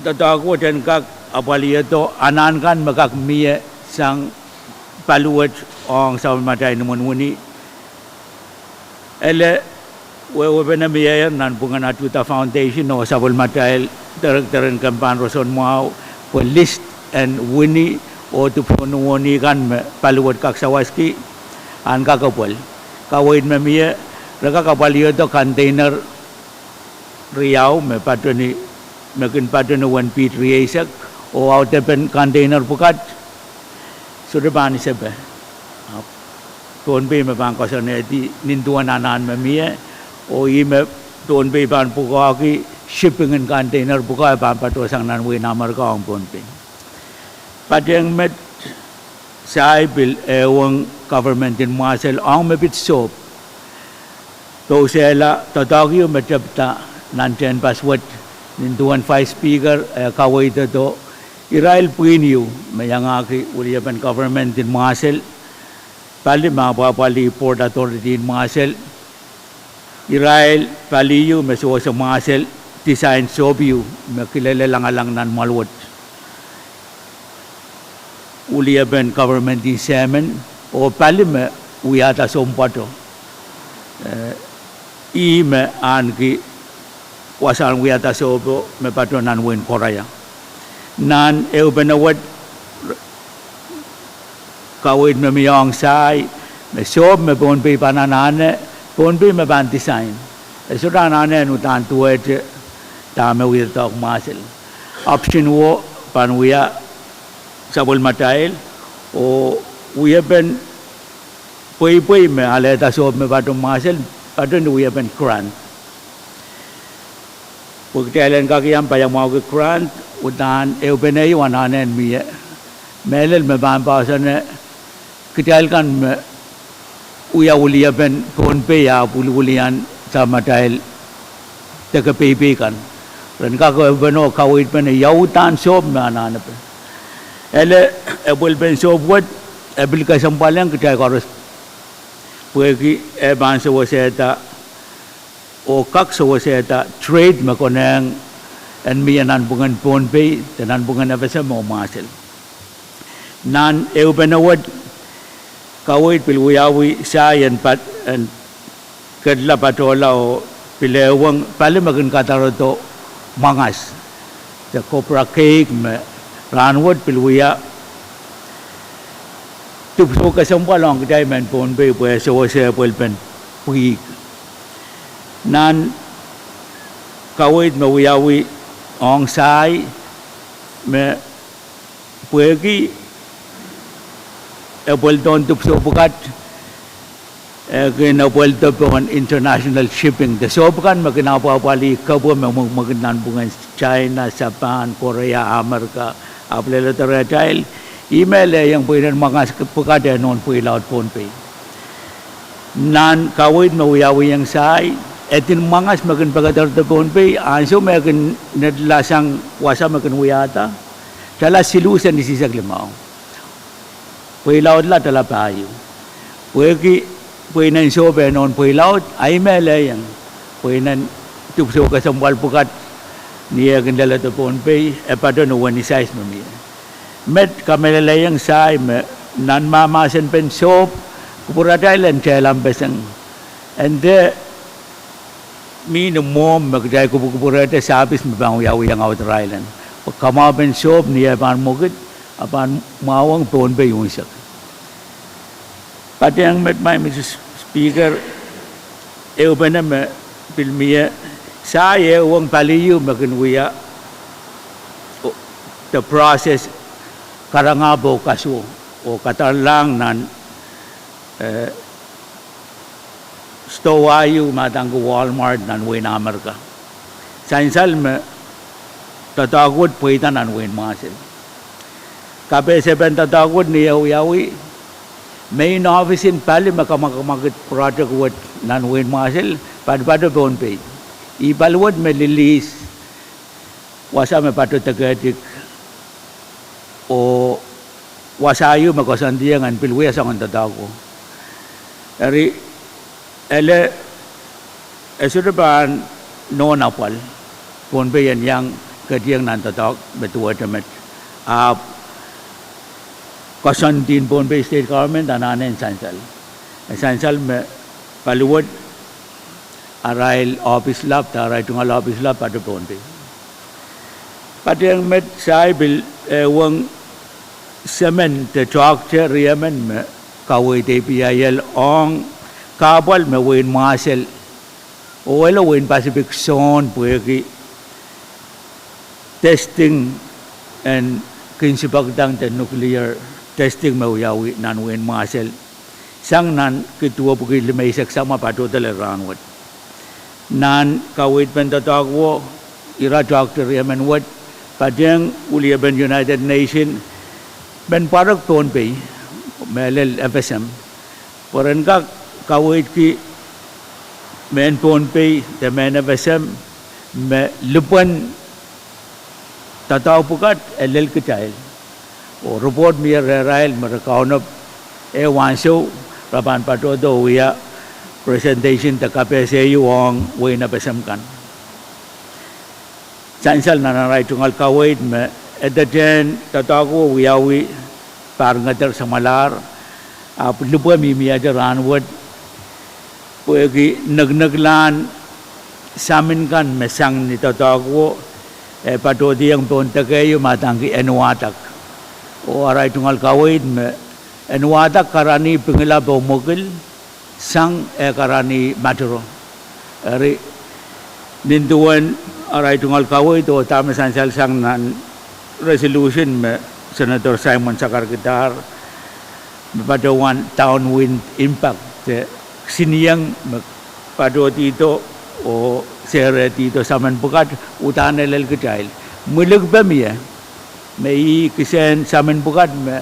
tatagyo ten kak apaliyato anan kan makak miye sang paluwat ong sa matay naman wani ele we benamiyan nan bungan Chuta Foundation no sabol matay terang kampan roson mau po list and wini o tupon wani kan paluwat kak sawaski an kakapol kawin memiya raka kapaliyo to container riau me patoni mekin patoni one feet riasak o autepen container pukat sudah bani sebe Pohnpei me bangkosan eti nintuan anan memiya o ime Pohnpei ban pukaki shipping and container pukai ban patosang nan we namar ka ang Pohnpei. Padang met sai bil ewang government in Marcel ang mebit soap. To sela tatagyo metapta nanten password nintuan five speaker kawai to Israel puiniu mayangaki uliapan government in Marcel pali mapapali Port Authority in Marcel Israel paliyu mesuwa sa Marcel design sobiu makilala lang nan malwat uliapan government in Semen o pali me uyata sompato i me anki wasan uyata sobo me pato nan wen Korea nan eubenawat kawit me miyong sai me sob me Pohnpei pananane Pohnpei me ban design sudah nane nutan tuet tame wirtok masel option wo pan wiya sabol matail o wiya ben poi me aleta sob me batum masel padon wiya ben grant pagtailan kakiyam payang mau ke grant utan eubenay wananen miya melel me ban pasan kitailkan me uya ulia ben Pohnpei ya ulian sama tail teka pepe kan ren ka ko beno kawit ben yautan sob na anana pe ele ebul ben sob wat ebil ka sampalang kitai koros puegi e ban so waseta o kak so waseta trade makonang en mianan bungan Pohnpei tenan bungan avesa mo masel nan eu benawad kawit pilwiyawi sayan pat and kadla patola o pilewang pali magin kataroto mangas the copra cake me ranwat pilwiya tupso kasampalong kay men Pohnpei pues so se pulpen puig nan kawit mawiyawi ong sai me puegi Apolton tupso pukat kinapolto pon international shipping the sobukan makinapapali kabo magnan bungan China, Japan, Korea, Amerika aplela teratil email yang puinan mga pukat non puilaut Pohnpei nan kawit mawiyawi yang sai etin mangas makin pagatar te Pohnpei anso makin nedlasang wasa makin wiyata tala silusan di sisak limau pui laut la tala payu pui nan so be non pui laut ai mele yang pui nan tup so kasambal pukat niya kendala te Pohnpei pada no wani size mami met kamela yang sai me nan mama sen pen sop kupurada ilan celam beseng ende mi no mom magdai kupurada sabis mbang yawi yang out island kama pen sop niya pan mogit apan mawang Pohnpei yunsak pada yang met mai Mr. Speaker benar me pilmia saya uang paliu makin wiya the process karangabo kaso o katalang nan stowayu matang Walmart nan win Amerika sainsal me tatagod puita nan win masil kape seben tatagod ni yawi main office in pali makamakit project word nan win masil pada Pohnpei ibalwad me release wasa me patut tagadik o wasayu makasandiyan an pilwiya sa kantatago dari ele esudapan no napal Pohnpei yan yang kadiyang nantatak betua temet kasantin Pohnpei state government ananen sansal me paluwad arail office lab tarai tungal office lab pada Pohnpei pada yang met sai bil wang semen te tractor riamen me kawai te PIL ong kabal me win marshal o elo win Pacific Zone pueki testing and kinsipagdang te nuclear testing me yawi nan win marshal sang nan ketua puki limay sama pato tele ranwat nan kawit pentatagwo ira tractor riamen wat padang ulia ben United Nation ben parak Pohnpei melel FSM porenka kawit ki men Pohnpei te men FSM me lupan tataw pukat elel kitail o report mi rail merakaunop wanso rapan patodo wiya presentation ta KPSU wong wena FSM kan sansal nanaray tungal kawait me edaden tatago wiyawi parngater samalar lupa mimi aja ranwat puegi nagnaglan samin kan mesang ni tatago patodi yang Pohnpei matangki enwatak o aray tungal kawait me enwatak karani pengila bomogil sang karani maturo ari ninduan aray tungal kawai to tama sansal sang nan resolution me Senator Simon Sakarkitar pada one downwind impact te siniyang pado dito o sere dito saman bukat utane lel kejail mulig bamiya may kisen saman bukat me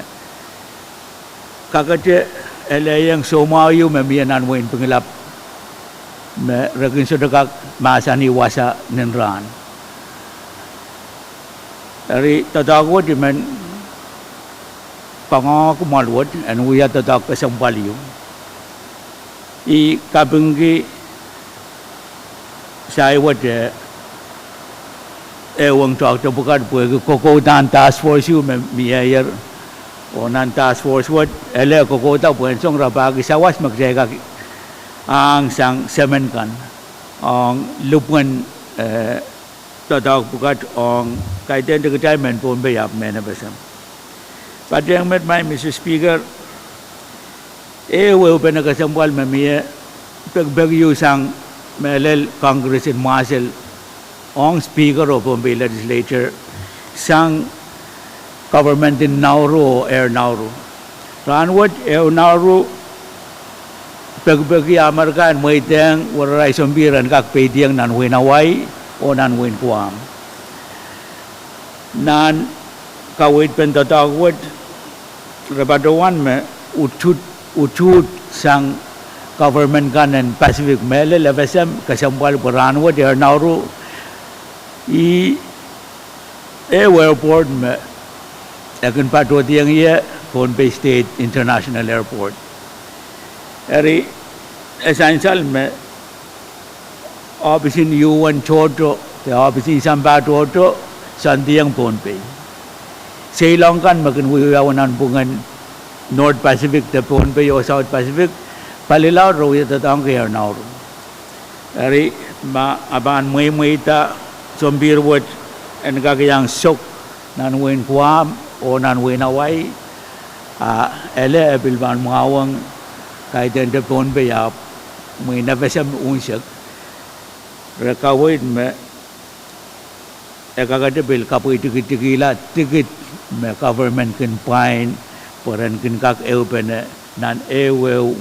kakate elayang somayu me miyanan win pengilap me rekin sedekak masani wasa nenran dari tatago di men pangaku malwat and we had tatak kasambaliyo I kabingi saya wad wang tractor bukat puegi koko dan task force yu me miayer o nan task force wad ele koko ta puen song rabagi sawas magjaga ang sang semen kan ang lupuan tatak bukat ang kaiten de kejai men Pohnpei ap men besam pada yang met mai Mr. Speaker we upena kasambal memia pagbagiyo sang melel Congress in Marshall ang Speaker of Pohnpei Legislature sang government in Nauru o Air Nauru ranwat Air Nauru pagbagi amarkan may teng waray sombiran kak pediang nan winaway o nan win kuam nan kawit pentatawad rabadawan me utut sang government kan and Pacific mele levesem kasambal beranwa dia nauru I airport me akan patut yang ia Pohnpei State International Airport. Eri essential me obisin yuan choto te obisin sampai choto santiang Pohnpei. Seilang kan makin wiyawanan bungan North Pacific te Pohnpei o South Pacific palilaw ro ita tang kaya naur. Eri ma aban muy ta zombir wot en kagayang sok nan win kuam o nan win away ele bilban mawang kay den te Pohnpei ya muy navesam unsak rekawit me ekagade bil kapoy tikit me government can find peran kin kak eupene nan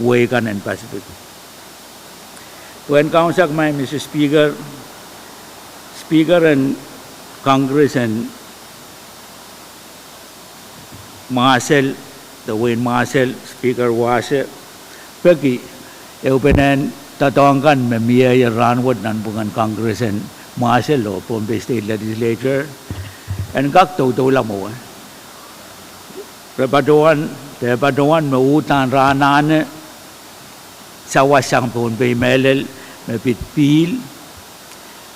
way kan and Pacific. When council my Mr. Speaker and Congress and Marshall, the Wayne Marshall, Speaker was Peki eupenen tatongkan me mia ranwat nan bungan Congress and Marshall o Pohnpei State Legislature and kak to lamo. Repaduan mautan ranan sawasang Pohnpei melel mepit pil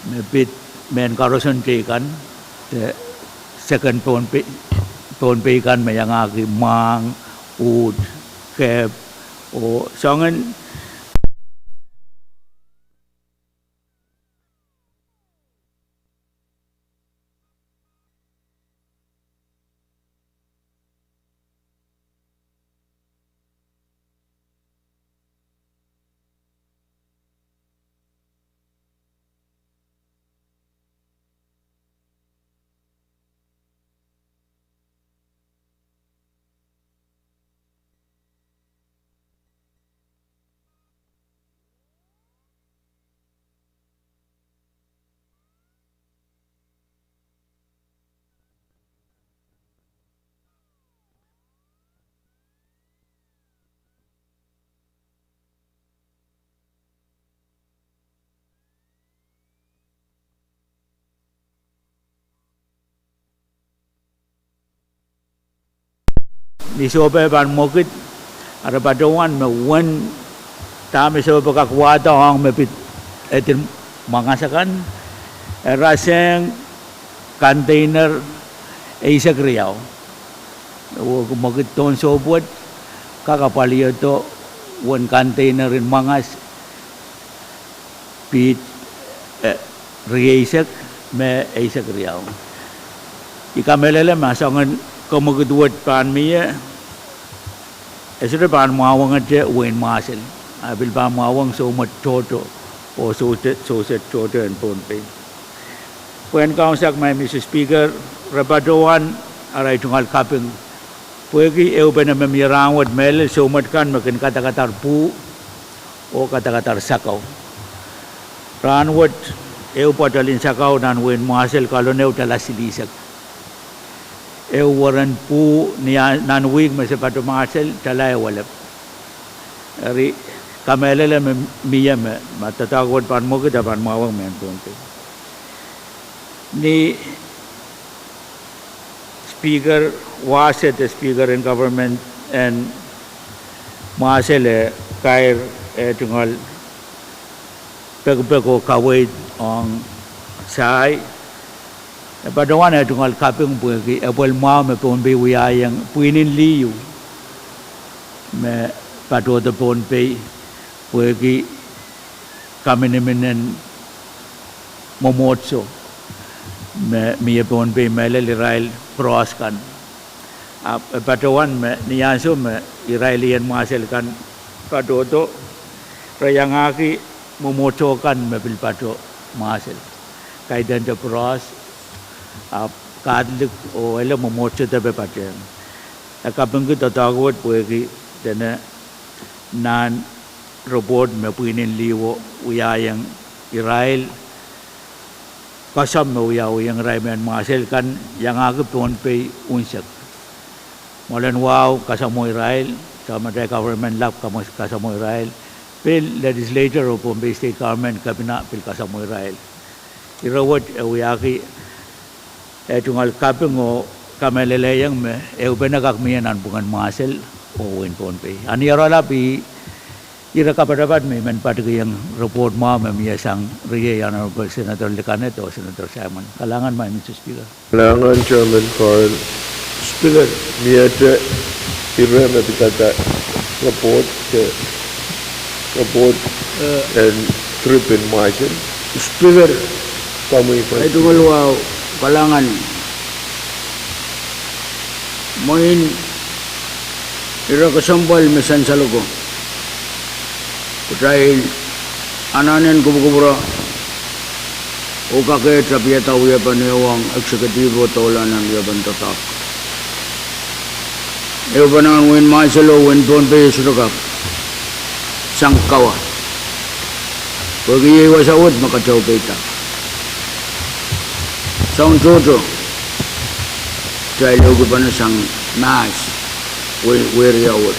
mepit men karoson kan the second Pohnpei kan mayangagi mang ud keb o songen Nisope ban mokit ada paduan me wan tami sope kakwata ang mepit etin mangasakan raseng container isa kriyaw o mokit ton sobot kakapaliyo to one container in mangas pit riyasak me isa kriyaw ikamelele masangan komogduat pan miya esre pan mawang ate Wayne Marshall abil pa mawang so much toto o so set toto and Pohnpei. When council my Mr. Speaker rapaduan aray tungal kaping puegi eupen na mirawat mel so much kan makin kata-katar pu o kata-katar sakaw ranwat eupatalin sakaw nan Wayne Marshall kaloneu talasilisak waran pu nan wig me sepatu Marshall talay walap ari kamelele me miya me matatagod pan mo kita pan mawang men Pohnpei ni speaker was the speaker in government and Marshall kair tungal peko kawait on sai paduan tungal kaping puegi apol mau me Pohnpei wiyayang puinin liu me patu the Pohnpei puegi kaminiminen momotso me miya Pohnpei mele Israel cross kan paduan me niyaso me Israelian Marshall kan patu to rayangaki momotso kan me pilpatu Marshall kaidan the cross kadlik o ele momotso tabe paten akapeng kita tagwat puegi dana nan robot me puinin liwo uyayang Israel kasam me uyayang Rayman Marshall kan yang agak Pohnpei unsak molen wow kasamo Israel sama the government lab kasamo Israel Pil Legislature o Pohnpei State Government kabina pil kasamo Israel. Irawat uyaki tungal kapeng o kameleleyang me ubenagak miyanan bungan masel o win Pohnpei. Ani arala pi ira kapadapat me men patagayang report ma me miyasang riye Honorable Senator Licanet o Senator Simon. Kalangan ma Mr. Speaker. Langan Chairman Carl. Speaker, miyate ira me pitata report and trip in margin. Speaker, Kami ay tungal kalangan. Moin ira kasambal mesan saluko. Dahil ananen kubura o kake trapieta uya panewang eksekutibo tolanan uya bantatak. Ewa panangan win maiselo win Pohnpei sudakak sangkawa. Pagi iya wasawat makacaw kita. Sang jojo dahil ugo panasang mas wiri awat.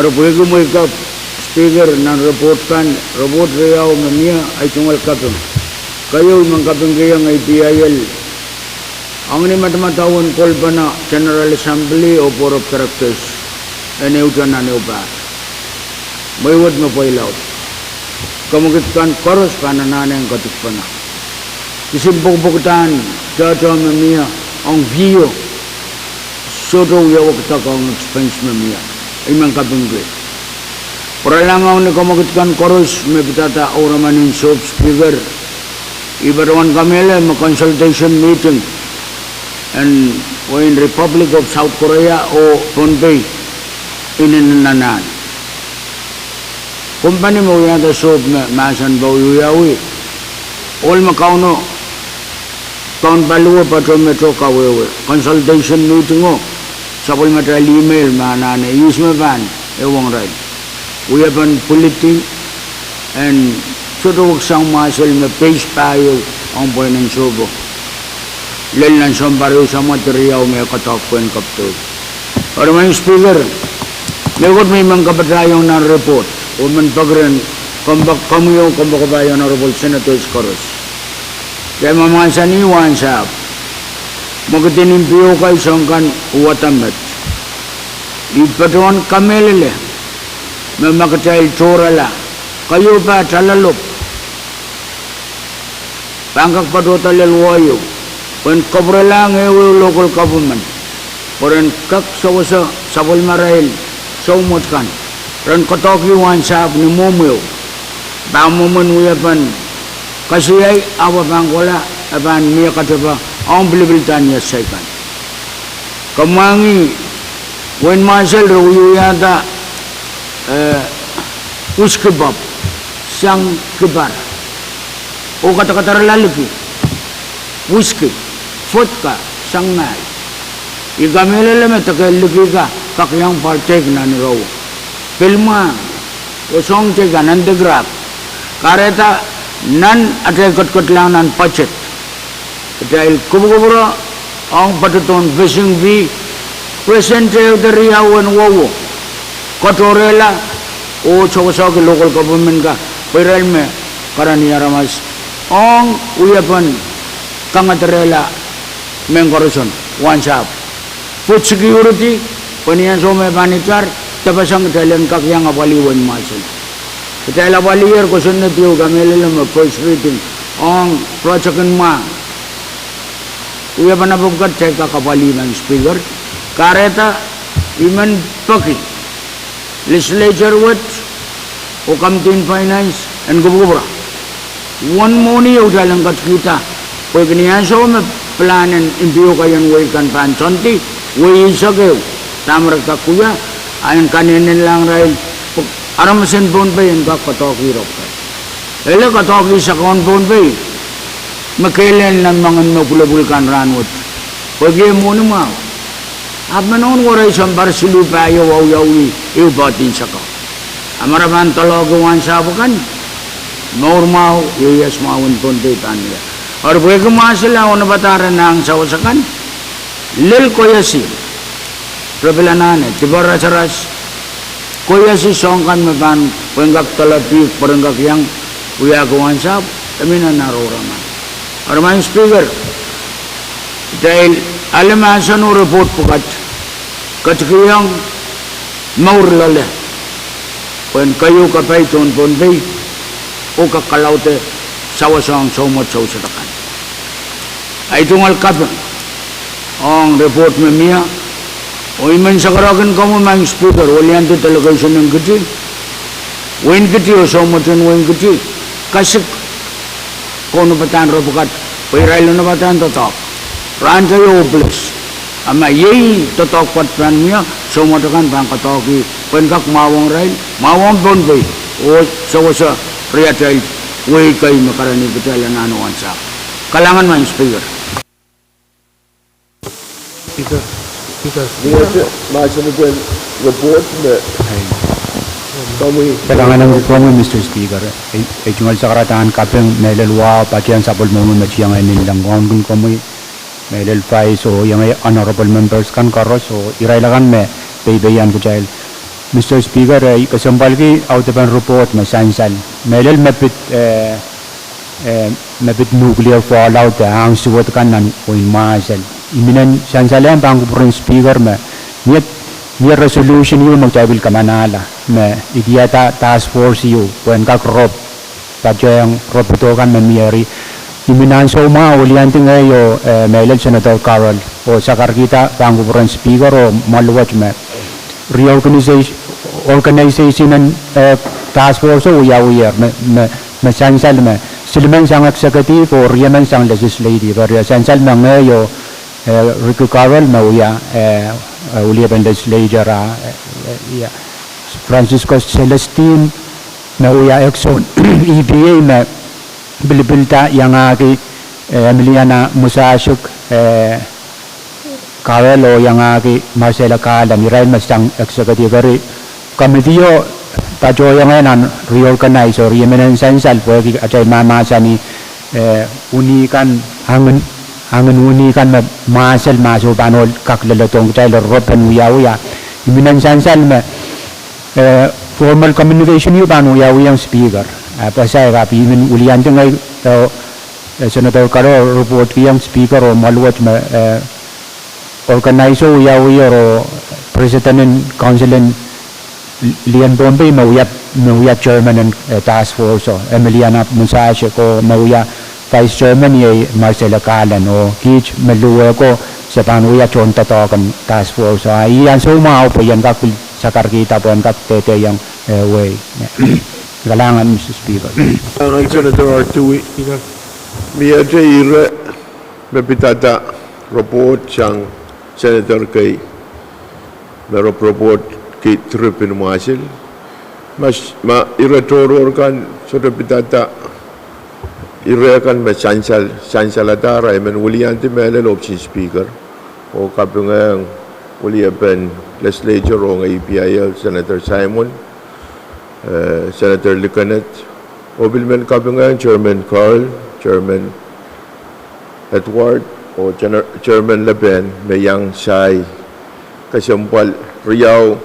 Aro pagi mo ikap Speaker nan report riyaw mamia ay tungal kapeng. Kayo mangkapeng kayang ay PIL. Ang ni matamatawan kolpa na General Assembly o Board of Directors ay neutan na neupa. Maywad mapailaw. Kamagitkan koros pa na nanay ang katikpa na. Isimbog-bogtan data mamia ang view. Soto yawak takang expense mamia. Ay mangkapeng kaya. Peralangaw ni kamagitkan koros may bitata oramanin soap speaker. Ibatawan kami lang consultation meeting and in Republic of South Korea o Pohnpei ininanan. Kumpani mo yata soap masan ba uyawi. All makauno taon paluwa patro metro kawewe. Consultation meeting o sapol material email manane use me ban ewang right. We have been politing and suruh sang masal me page payo ang buhay ng subo. Lel ng sampariyo sa materiyaw may katakpuan kapto. Para may speaker, lagot may mga kabatayong na report o man pagren kambak kabayo na Honorable Senator Coros. Kaya mga saniwan sa magtinimpiyo kay sangkan uwatamet. Ipatuan kamelele. Memakatay chorala kayo pa talalop pangkak padota lelwayo pen kabrelang ewe local government oren kak sawasa sabol marail saumot kan ren kotoki wan sab ni momyo ba momen uyapan kasiyay awa pangkola apan miya kataba ang bilibilitan niya saykan kamangi wen masal ruyo yata uskebab sang kebar o kata-kata lalaki whisky vodka sang nai igamelele me takalagi ka kakyang partake na ni raw filma o song te ganandegrap kareta nan atay kot lang nan pachet dahil kubura ang patuton fishing vi presente dari awan wawo kotorela o chosa ke local government ka peral me karaniya ramas ong uyapan kangatrela mengkorson one shop food security panian so me panitar tapasang talen kakyang apaliwan masin kitala balier ko sunna tiyo gamelele me first reading ong project ma uyapan abugkat ceka kapalinan speaker kareta iman paki Legislature with o Campaign Finance and Gubra. One money o dalang kat kita. Pag niyaso me planen impiyo kayan way kan panchanti, way isagaw. Tamar ka kuya, ayon kaninin lang rin. Aramasin Pohnpei yung kakatoki ro ka. Ele katoki sa kon Pohnpei. Makailan lang mga mapulabulkan ranwot. Pag yung muna mo. At manon waray sambar silupa yaw-yawi iubatin sa ka. Amaraman talaguan sa apakan. Normal, iyas mawin Pohnpei tanya. Or pwede kumasila o nabataran na ang sawasakan. Lil ko yasi. Propilanane, tibara saras. Kuya si song kan mepan penggak telepi penggak yang kuya kawan sab kami naruraman. Arman speaker dahil alam asa no report pukat katkiyang maur lale pen kayu kapay ton Pohnpei o kakalaute sawasang somot sa usatakan. Ay tungal kapang ang report memia o iman sa karagan kamu mang speaker walian tu delegation yang kecil wen kecil o somotan wen kecil kasih kono patan robukat pirailo na patan totok ranca yo plus ama yei totok pat pan mia somotakan bang katoki penkak mawang rail mawang Pohnpei o sawasa riatai wei kai makarani betalan anu ansa kalangan mang speaker Dia macam itu report kami Kailangan ng reforma, Mr. Speaker. Ay tungal sa karatahan kapeng nailalawa pati ang sapol mo na siyang ay nilang kung kami nailalfay so yung ay honorable members kan karos so irailakan me baybayan ko dahil Mr. Speaker ay kasambal ki out of an report na sansal nailal mapit nuclear fallout ang suwot kan nan oin masal iminan sansalan bang ko speaker me niya resolution yung magtabil kamanala me idiata task force yung when kakrop padyo yung rop ito kan mamiyari iminan so mga ulianting ngayo mailal Senator Carol o sakar kita bang ko speaker o maluwat me reorganization ng task force o uya me sansal me silman sang executive o riyaman sang legislative pero sansal me ngayo Rico Carol mauya uliapan legislature Francisco Celestine mauya Exxon EPA me bilibilta yang aki Emiliana Musashuk Carol o yang aki Marcela Cala mirail masang executive committee tajo yang ngayon reorganize or yemenan sansal pwede atay mamasa ni unikan angin unikan masal maso panol kaklelatong tayo ropen uya iminan sansal formal communication yu pan uya speaker pasay kapi imin ulian tengay Senator Karo report kiyang speaker o maluwat organize uya o president and council and Lian Pohnpei mauya chairman and task force Emiliana Musashe ko mauya Vice Chairman ay Marcela Calan o Kich Meluwe ko sa panuya chon tatokan task force. Iyan so mao po yan kakul sa karkita po yan kakete yung way. Galangan Mr. Speaker. Ang Senator Artui miya ire mapitata report siyang Senator kay mero report kay Tripin Masil mas ma-iratoror kan sa pitata irakan me sansalatara men ulianti mele option speaker o kapung uliapan legislature o APIL Senator Simon Senator Licanet o bilmen kapung Chairman Carl Chairman Edward o Chairman Leben me yang sai kasampal Riau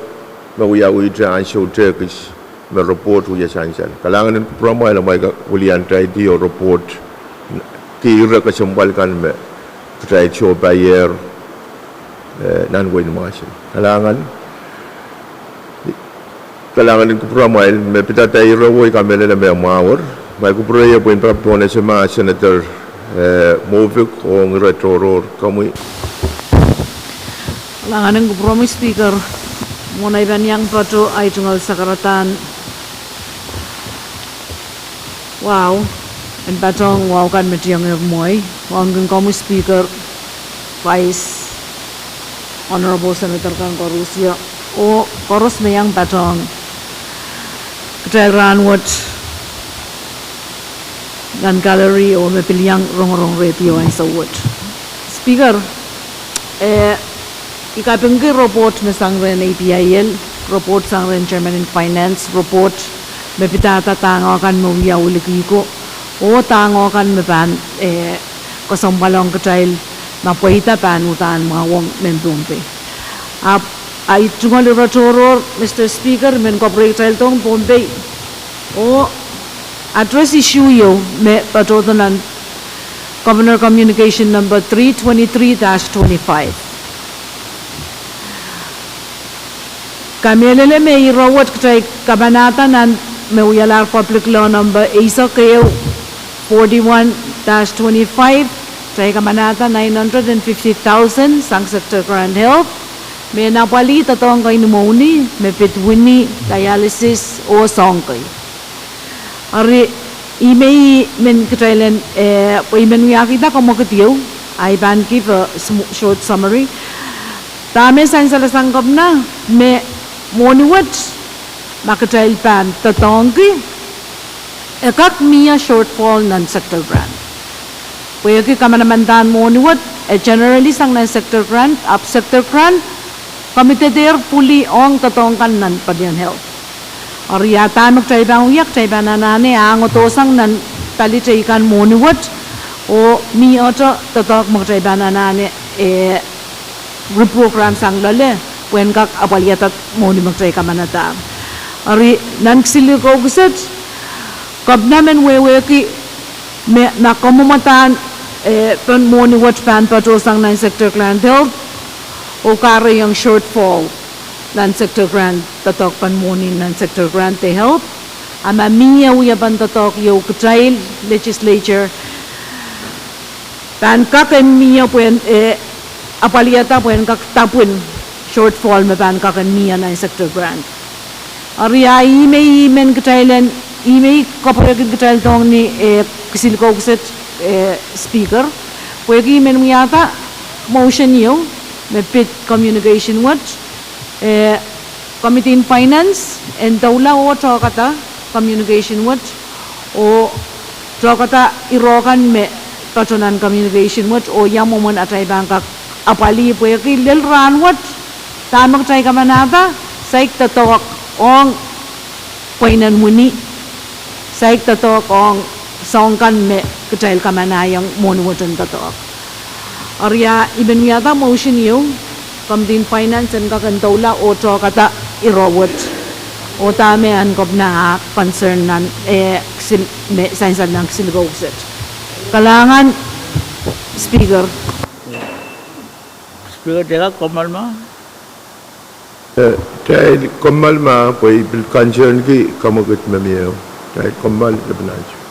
mawiyawi dyan show Turkish may report uya sansal. Kalangan ng promo ay may ulian try di o report kira kasambal kan may try show bayer non-win marshal. Kalangan ng promo ay may pitatay rawoy kami nila may mawar. May kuproya po yung propone sa mga Senator Movik o ng retoror kami. Kalangan ng promo speaker Munay banyang pato ay tunggal sa karatan. Wow, and patong wow kan metiyang moy. Wang kung speaker, Vice Honorable Senator kan Korusya o koros mayang patong ketairan wat dan gallery o mepilyang rong radio ay sa wat. Speaker, ikapengke report me sangren APIL report sangren Chairman in Finance report me pitata tango kan mo yauliki ko o tango kan me pan kasombalong katail na poita pan utan mga wong men Pohnpei ay tungol rotoror Mr. Speaker men corporate tong Pohnpei o address issue yo me patotanan Governor Communication number 323-25 Kamilele me irawat kay kabanata nan me uyalar public law number isa kayo 41-25 kay kabanata 950,000 sang sector current health me napali tatong kay pneumonia me pitwini dialysis o songkay ari imei men katailen imen yakita como ketiyo I ban give a short summary tame sang sala sangkap na me moniwat makatail pan tatongki ekak mia shortfall nan sector grant pwede ka manamandan moniwat generally sang nan sector grant up sector grant committed there fully ong tatongkan nan padian health Oriata magtay bang uyak tay bananane ang otosang nan talitay kan moniwat o mi oto tatok magtay bananane program sang lale when kak apaliatat moni magtay kamanata ari nan ksiliko guset kab namen wewe ki me nakomumatan pan moniwat pan patosang nan sector grant health o kare yung shortfall nan sector grant tatok pan moni nan sector grant they help ama miya uya ban tatok yo kutay legislature pan kaken miya puen apaliata puen kak tapun shortfall me pan kaken miya nan sector grant aria email men kutaylen email corporate kutayl tong ni kisilko kuset speaker pwegi men miyata motion yo me pit communication watch Committee in Finance and daula o chokata communication watch o chokata irokan me patonan communication watch o yamuman atay bangkak apali pweki lil ran watch tamak tay kamanata saik tatok ong painan muni saik tatok ong songkan me katail kamanayang monuwatan tatok arya iben miyata motion yung Committee in Finance and kakantaula o kata irowat o tame an kop na concern nan sainsan ng silgowset. Kalangan Speaker. Speaker teka komal ma. Tay komal ma poi bil concern ki kamagat mamiyo. Tay komal lebanaj.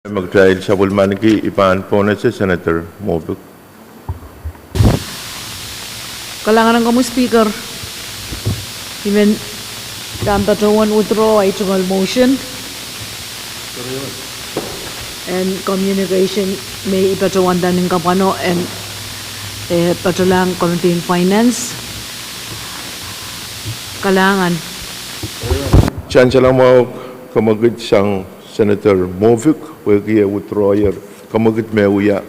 Mag-trial sa Bulmaniki, ipaan po na si Senator Movic. Kalangan ng kamu speaker. Imen dan patawan withdraw ay tungal motion. And communication may ipatawan dan ng kapano and patulang Committee in Finance. Kalangan. Diyan siya lang mo kamagit siyang Senator Movic, wagi withdrawer, kamagit mewuya.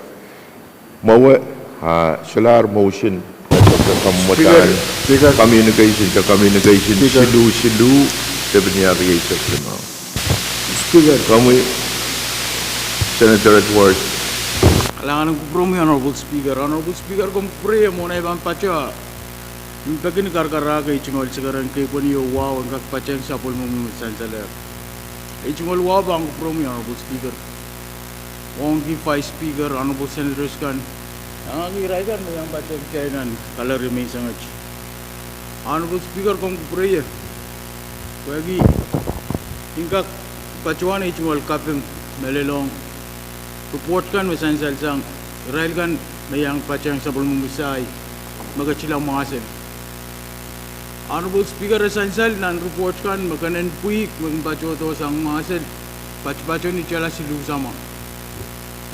Mawa, solar motion, kamutan, communication, silu, debanyari sa klima. Speaker. Kami, Senator Edwards. Kailangan ng kupromi, Honorable Speaker. Honorable Speaker, kung pre mo na ibang patya, yung pagin karkaraga, ichingol sigaran kay po niyo, wow, ang kakpatya yung sapol mo minsan sa lahat. Ichingol wow ba ang kupromi, Honorable Speaker? Wong ki Vice Speaker, Honorable Senators kan, ang agiray kan, may ang patya yung kainan, kalari may sangach. Honorable Speaker, kung kuproy, kaya yung kakpatya na ichingol kaping melelong, report kan masansal sang Israel kan mayang pachang sabol mumisay magachilang mga sen. Honorable Speaker sansal nan report kan maganan puik magpacho to sang mga sen pacho ni chala silu sama.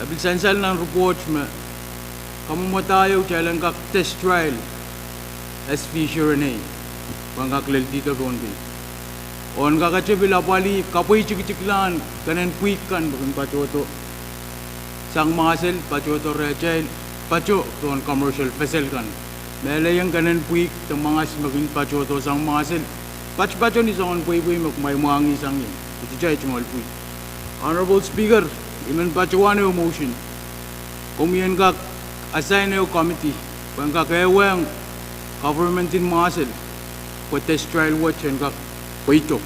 Abil sansal nan report ma kamumatayo chalang kak test trial as Fisher ne pangaklel dito ronde. On kakache bila pali kapoy chikiklan kanan puik kan magpacho to sang masel pacho to rachel pacho ton commercial vessel kan mele yang kanan puik tang mga magin pacho to sang masel pacho ni sang puik may muangi sang yin ito jay chungol puik. Honorable Speaker, iman pacho wane motion kumiyan ka assign na committee kung ka kayawang government in masel ko test trial watch and ka puito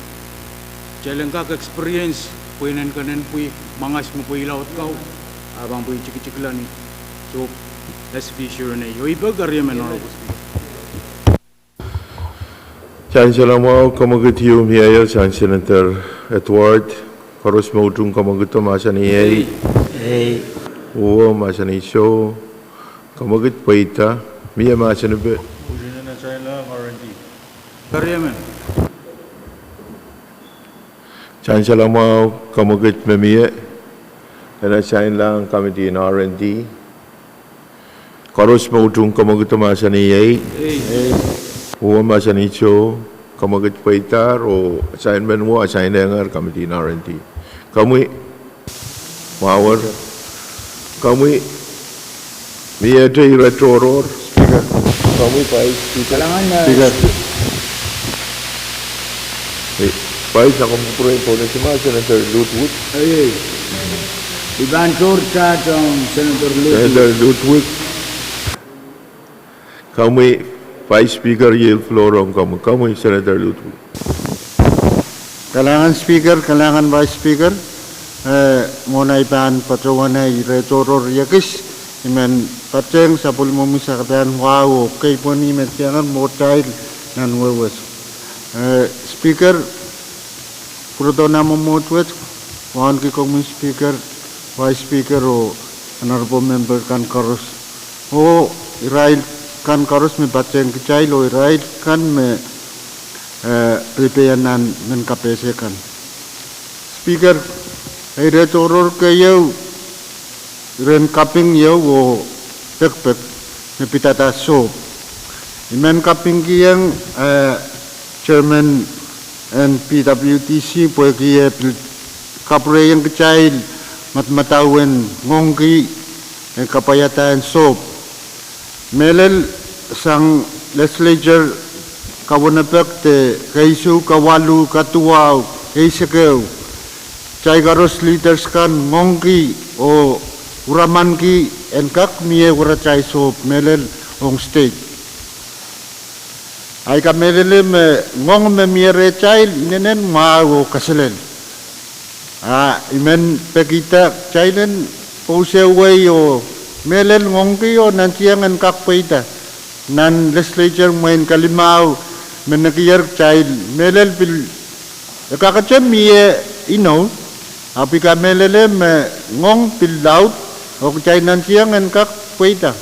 chalang ka experience puinan kanan puik mangas mo puilaw at kau abang po yung chikiklan ni. So, let's be sure na yung iba karyaman, Honorable Speaker. Diyan siya lang mo kamagit yung hiyaya sa Senator Edward. Karos mo utong kamagit to masa ni Hey. Oo, masa ni Show. Kamagit pa ita. Miya masa ni Be. Ulinan na sa lang, R&D. Karyaman. Diyan siya lang mo kamagit mamiya. Nanasain lang Committee in R&D. Karos mo utong kamagit masa ni Hey. Oo, masa ni Show. Kamagit pa itar o assignment mo, assign na nga Committee in R&D. Kami, mawar. Kami, miya tayo retoror. Speaker. Kami pa Kailangan na... Speaker. Pais na kumupuro po na si Senator Ludwig. Ay, Iban Chorcha ng Senator Ludwig. Senator Ludwig. Kami, Vice Speaker Yale Florong, kami, Senator Ludwig. Kailangan Speaker, kailangan Vice Speaker. Muna ipan patungan na retoror yakis. Iman pateng sa pulmumi sa katayan wow, kay po ni metyangan mo tayo nan wewas. Speaker, puro na mo motwet. Wan ki kong Speaker, Vice Speaker o Honorable Member kan karos. O Israel kan karos me pateng kicay lo Israel kan me prepayanan men kapese kan. Speaker, ay retoror kayo ren kaping yaw o pekpek me pitata so. Imen kaping kiyang Chairman and PWTC po kiye kapre yang kecil matmatawen ngongki kapayatan so. Melel sang legislature kawanapek te kaisu kawalu katuaw kaisakeu cai garos leaders kan ngongki o uraman ki enkak mie ura cai sop melel ong state ai ka melele me ngong me mie re cai nenen mau kaselen imen pekita cai nen poseway o melel ngongki o nantiang enkak peita nan legislature main kalimau menakiyar child melel pil kakacem mie ino Api kamelele me ngong pil laut o chay nan siang en kak puita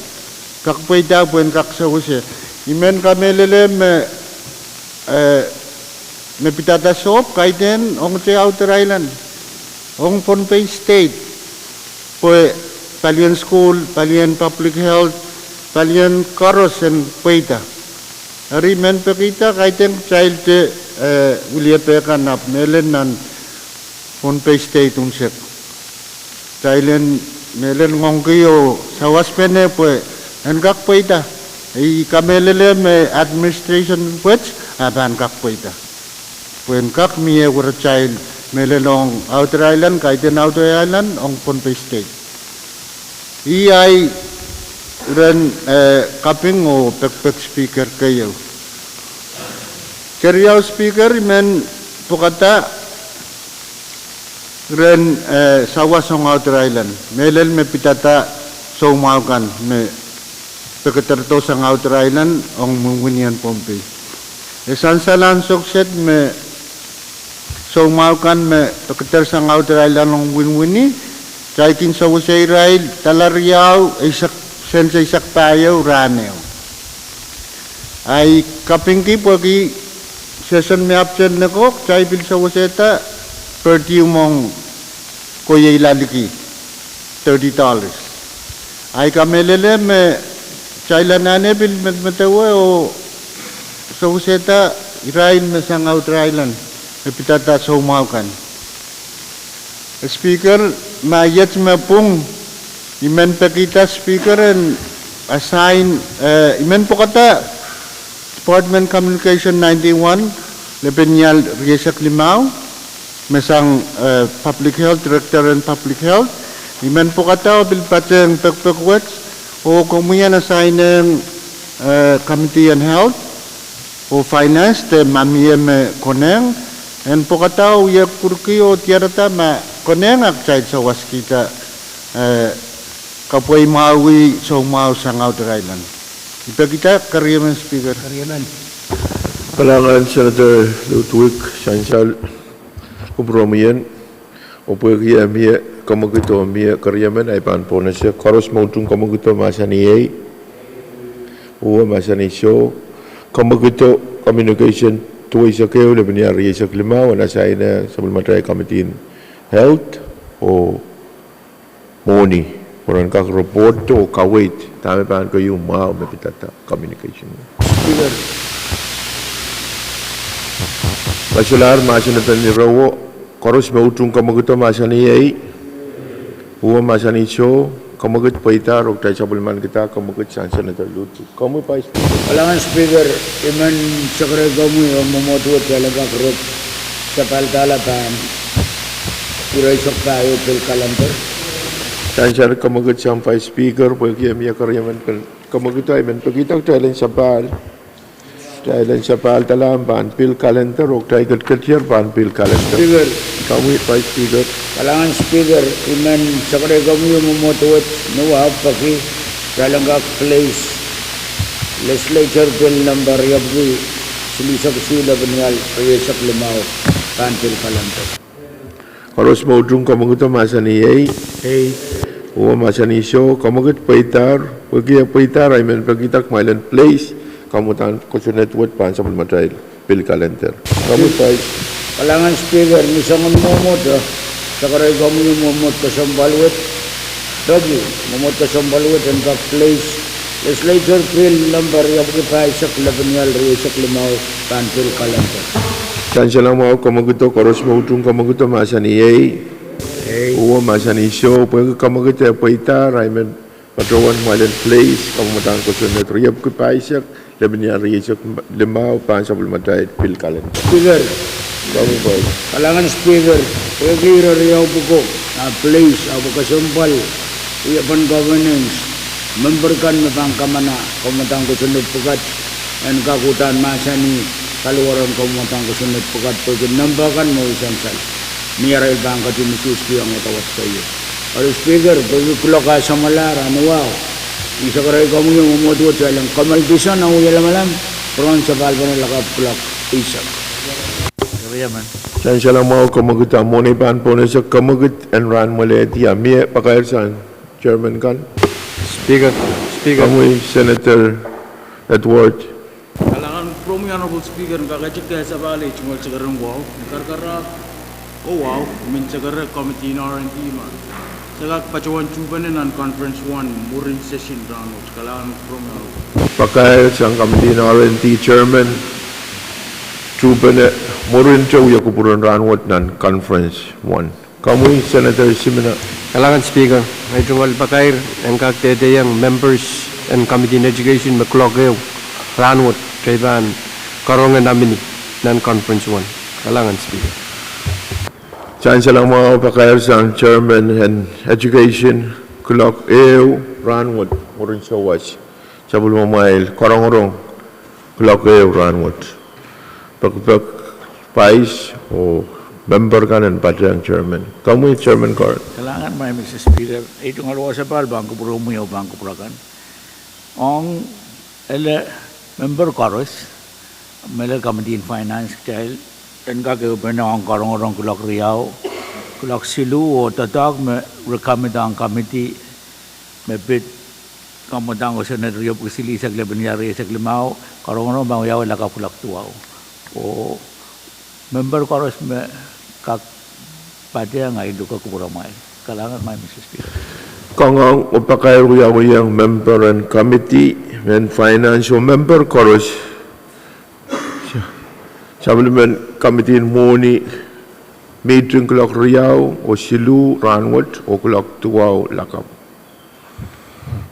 puen kak sawuse imen kamelele me pitata sop kaiten ong chay outer island ong Pohnpei state poe palian school palian public health palian karos en puita hari men pekita kaiten child ulia pekan ap melen nan Pohnpei state unsep Thailand melen ngongkio sawas pene pues en kak puita i kamelele me administration pues aban kak puita puen kak mie ur child melelong outer island kaiten outer island ong Pohnpei state i ai ren kaping o pek speaker kayo Keriau speaker men pukata ren sawasong outer island melel me pitata so maukan me peketerto sang outer island ong mungunian Pohnpei esansalan sukset me so maukan me peketer sang outer island ong winwini caikin sa Israel talariao isak sense isak payo raneo ay kapingki pagi session me absent nako cai bil sa waseta pertiumong koye ilaliki $30 ay kamelele me chailanane bil metewe o sauseta Israel me sang outer island me pitata so maukan speaker mayat me pung imen pekita speaker and assign imen pokata department communication 91 lepenyal riesak limau mesang public health director and public health imen pokata bil pateng pek wet o komuyan assign committee on health o finance te mamie me koneng en pokata o ye kurki o tiarata ma koneng ak chait sa waskita kapoi maui so mau sang outer island ipa kita karyaman speaker Palangan Senator Ludwig Sansal Kumpromian Upugia Mia Komogito Mia Karyaman Aipan Ponasya Koros Moutung Komogito Masani A Uwa Masani Show Komogito Communication Tuwi Sakeo Lebenya Riyasak Limau Nasaina Sabul Matray Committee in Health O Moni Orang kak report to kawait Tami pan ko yung mau Mepitata Communication Basular masih nanti ni rawo korus meutung kamagito masani ay uwa masani show kamagit paita rok tayo sabulman kita kamagit sansa na terlutu kamu pa Palangan speaker iman sakre kamu yang memotu talaga kerut sapal talapan purai saktayo pel kalantar sansa kamagit sampai speaker bagi amia karyaman kamagito ay men pagita tayo sapal Thailand sa paltalam ban pil calendar rok tayo kat ban pil calendar speaker kamu pa speaker Palangan speaker iman sakre kamu yang memotu nuwa pagi talaga place Legislature bill number yabgi silisak sila benyal resak limau pantil kalantar Koros mautung kamagito masani ay uwa masani show kamagit paitar pagi paitar ay men pagitak mailan place kamu tan kusunet wet pan sa matay pil calendar kamu pa Palangan speaker misangon momot sakre kamu yung momot kasambalwet lagi momot kasambalwet and ka place Legislature bill number yabgi paisak labenyal resak limau pantil kalantar Sansa lang mau kamagito koros mautung kamagito masani ay uwa masani show pagi kamagito paitar ay men patrawan mailan place kamu tan kusunet riyab ko paisak Lebenya riyak limau pan sa bulmatay pil calendar speaker kamu pa Palangan speaker pagi riyaw buko place abu kasumpal iya pan governance member kan mapang kamana kumatang kusunod pukat and kakutan masani kaluwaran kumatang kusunod pukat pagi nambakan mo isansal niyaray bang katimisus ang itawat sa iyo Alo speaker pagi kulaka sa malara wow isa karay kamu yung umudot sa ilang kamaldisan ang uyala malam peron sa balban ng lakap kulak isak Karyaman Chan siya lang mga kamagita mo na ipan po na sa kamagit and ran maleti amie pakairsan Chairman kan. Speaker. Kamuy Senator Edward. Kailangan from Honorable Speaker, kakacik kaya sa bali, cungol sa karang wow. Karkara, oh wow, min sa karang committee na R&D man. Sa pacuan chuban na non-conference 1, murin session round, kailangan from Honorable. Pakairsan kami din R&D Chairman. Chuban Morin Chow Yakupuran Ranwat nan Conference 1. Kamuy Senator Simina. Kailangan Speaker, may tungkol pakair ang kakteteyang members and Committee on Education maklogeo ranwot kaiban karongan namin non-conference 1. Kailangan Speaker. Chan siya lang mga pakairsan Chairman and Education Kulok Ew Ranwat Morin Chow was. Sabul mamail korong-korong Kulok Ew Ranwat. Pagpag Vice o member ka ng Patriang Chairman. Kamu Chairman Court. Kailangan may Mr. Speaker. Ito nga lawa sa pal, bangko puro umuyaw, bangko purakan. Ang member Coros, Miller Committee in Finance, dahil dan kakaupin na ang karong-karong kulak riyaw, kulak silu o tatag, may rekamit ang committee, may bit kamutang o Senator Yop Kusili sa Glebanyari sa Glimaw, karong-karong banguyaw laka kulak tuwaw. O member Coros may kak pada nga idu ka kuramay. Kailangan may Mr. Speaker. Kung upakayang member and committee and financial member Coros, sabi committee muni meeting kulak riyaw o silu ranwat o kulak tuwaw lakap.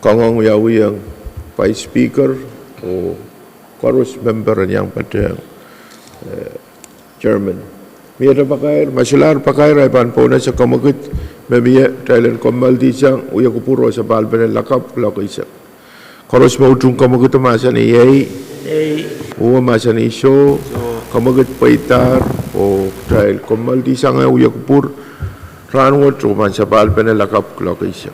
Kung yang Vice Speaker o Coros member yang pada Chairman. Miyata pakair, masilar pakair ay panpona sa kamagit, mamiya Thailand komal di siyang uya kupuro sa balban ng lakap, lako isa. Koros mautong kamagit masa ni Yay, uwa masa ni Show, kamagit paitar, o Thailand komal di siyang uya kupur, ranwat, uman sa balban ng lakap, lako isa.